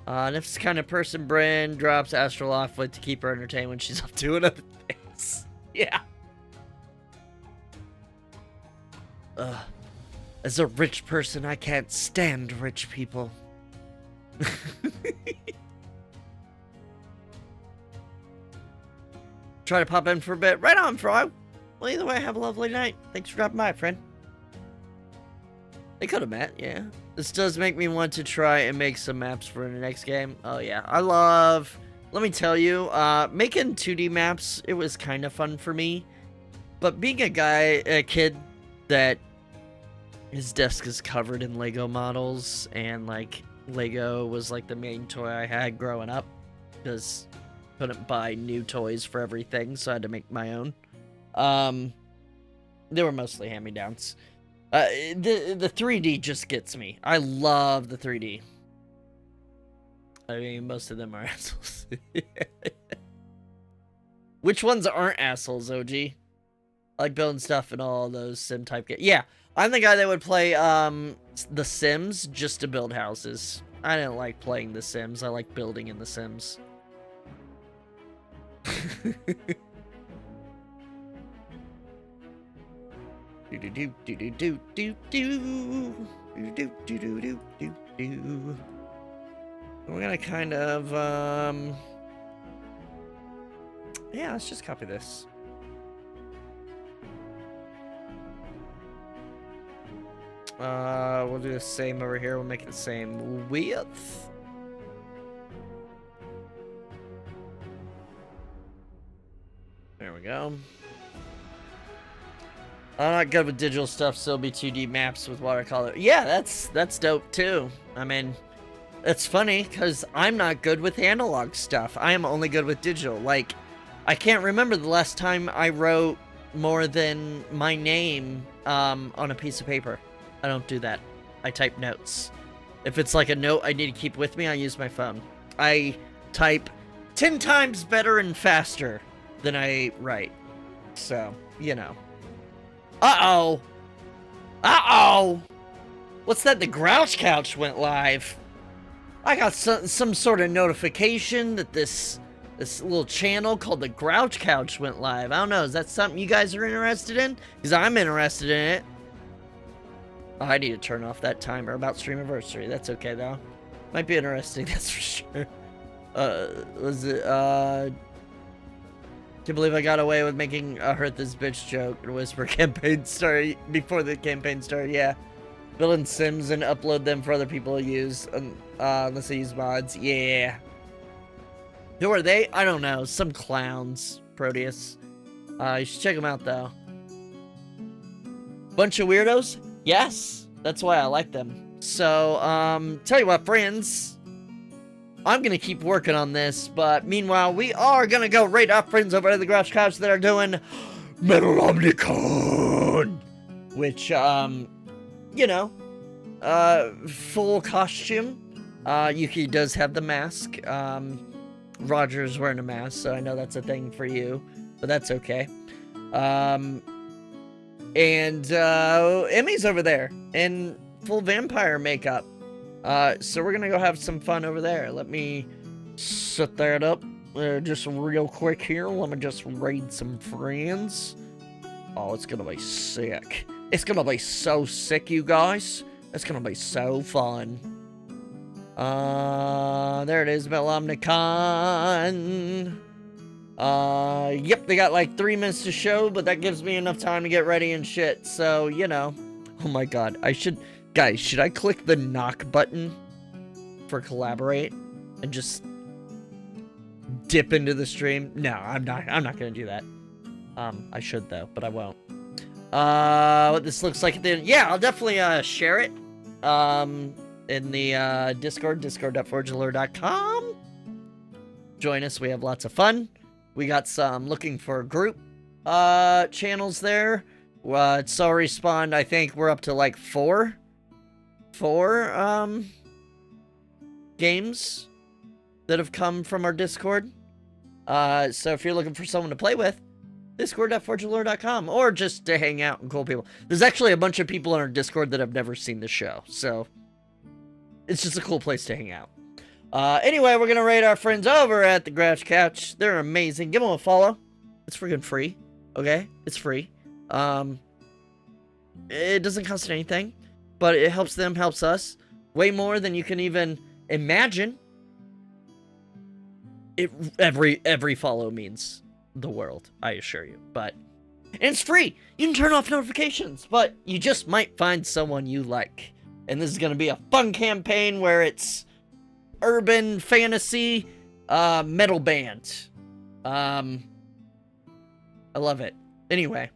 Nif's the kind of person Bryn drops Astral off with to keep her entertained when she's off doing other things. Yeah. As a rich person, I can't stand rich people. Try to pop in for a bit. Right on, Frog. Well, either way, have a lovely night. Thanks for dropping by, friend. They could have met, yeah. This does make me want to try and make some maps for the next game. Oh, yeah. I love... Let me tell you, making 2D maps, it was kind of fun for me. But being a kid that his desk is covered in Lego models, and, like, Lego was, like, the main toy I had growing up, because couldn't buy new toys for everything, so I had to make my own. They were mostly hand-me-downs. The 3D just gets me. I love the 3D. I mean, most of them are assholes. Which ones aren't assholes, OG? I like building stuff and all those sim-type games. Yeah, I'm the guy that would play The Sims just to build houses. I didn't like playing The Sims. I like building in The Sims. We're gonna kind of Yeah, let's just copy this. We'll do the same over here. We'll make it the same width. There we go. I'm not good with digital stuff, so it'll be 2D maps with watercolor. Yeah, that's dope too. I mean, it's funny because I'm not good with analog stuff. I am only good with digital. Like, I can't remember the last time I wrote more than my name on a piece of paper. I don't do that. I type notes. If it's like a note I need to keep with me, I use my phone. I type 10 times better and faster than I write. So, you know. Uh-oh! Uh-oh! What's that? The Grouch Couch went live. I got some sort of notification that this little channel called the Grouch Couch went live. I don't know. Is that something you guys are interested in? Because I'm interested in it. Oh, I need to turn off that timer about Streamiversary. That's okay, though. Might be interesting, that's for sure. Was it, Can't believe I got away with making a hurt this bitch joke and whisper campaign start before the campaign started. Yeah. Build in Sims and upload them for other people to use, unless they use mods. Yeah. Who are they? I don't know. Some clowns. Proteus. You should check them out, though. Bunch of weirdos? Yes. That's why I like them. So, tell you what, friends. I'm gonna keep working on this, but meanwhile, we are gonna go raid our friends over at the Grouch Couch that are doing Metal Omnicon, which, you know, full costume. Yuki does have the mask. Roger's wearing a mask, so I know that's a thing for you, but that's okay. And Emmy's over there in full vampire makeup. So we're gonna go have some fun over there. Let me set that up just real quick here. Let me just raid some friends. Oh, it's gonna be sick. It's gonna be so sick, you guys. It's gonna be so fun. There it is, Metal Omnicon. Yep, they got like 3 minutes to show, but that gives me enough time to get ready and shit. So, you know. Oh my god, guys, should I click the knock button for collaborate and just dip into the stream? No, I'm not gonna do that. I should though, but I won't. What this looks like at the end. Yeah, I'll definitely share it in the Discord, discord.forgelure.com. Join us, we have lots of fun. We got some looking for group channels there. So respawned, I think we're up to like four games that have come from our Discord. So if you're looking for someone to play with, discord.forgelure.com, or just to hang out and cool people. There's actually a bunch of people on our Discord that have never seen the show, so it's just a cool place to hang out. Anyway, we're gonna raid our friends over at the Grouch Couch. They're amazing. Give them a follow. It's freaking free. Okay? It's free. It doesn't cost anything, but it helps them, helps us way more than you can even imagine. Every follow means the world, I assure you. And it's free. You can turn off notifications, but you just might find someone you like. And this is gonna be a fun campaign where it's urban fantasy metal band. I love it. Anyway,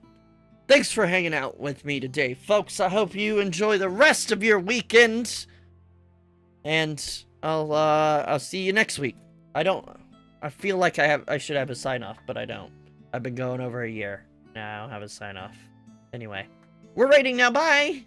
thanks for hanging out with me today, folks. I hope you enjoy the rest of your weekend, and I'll see you next week. I feel like I should have a sign off, but I don't. I've been going over a year now. I don't have a sign off. Anyway, we're raiding now. Bye.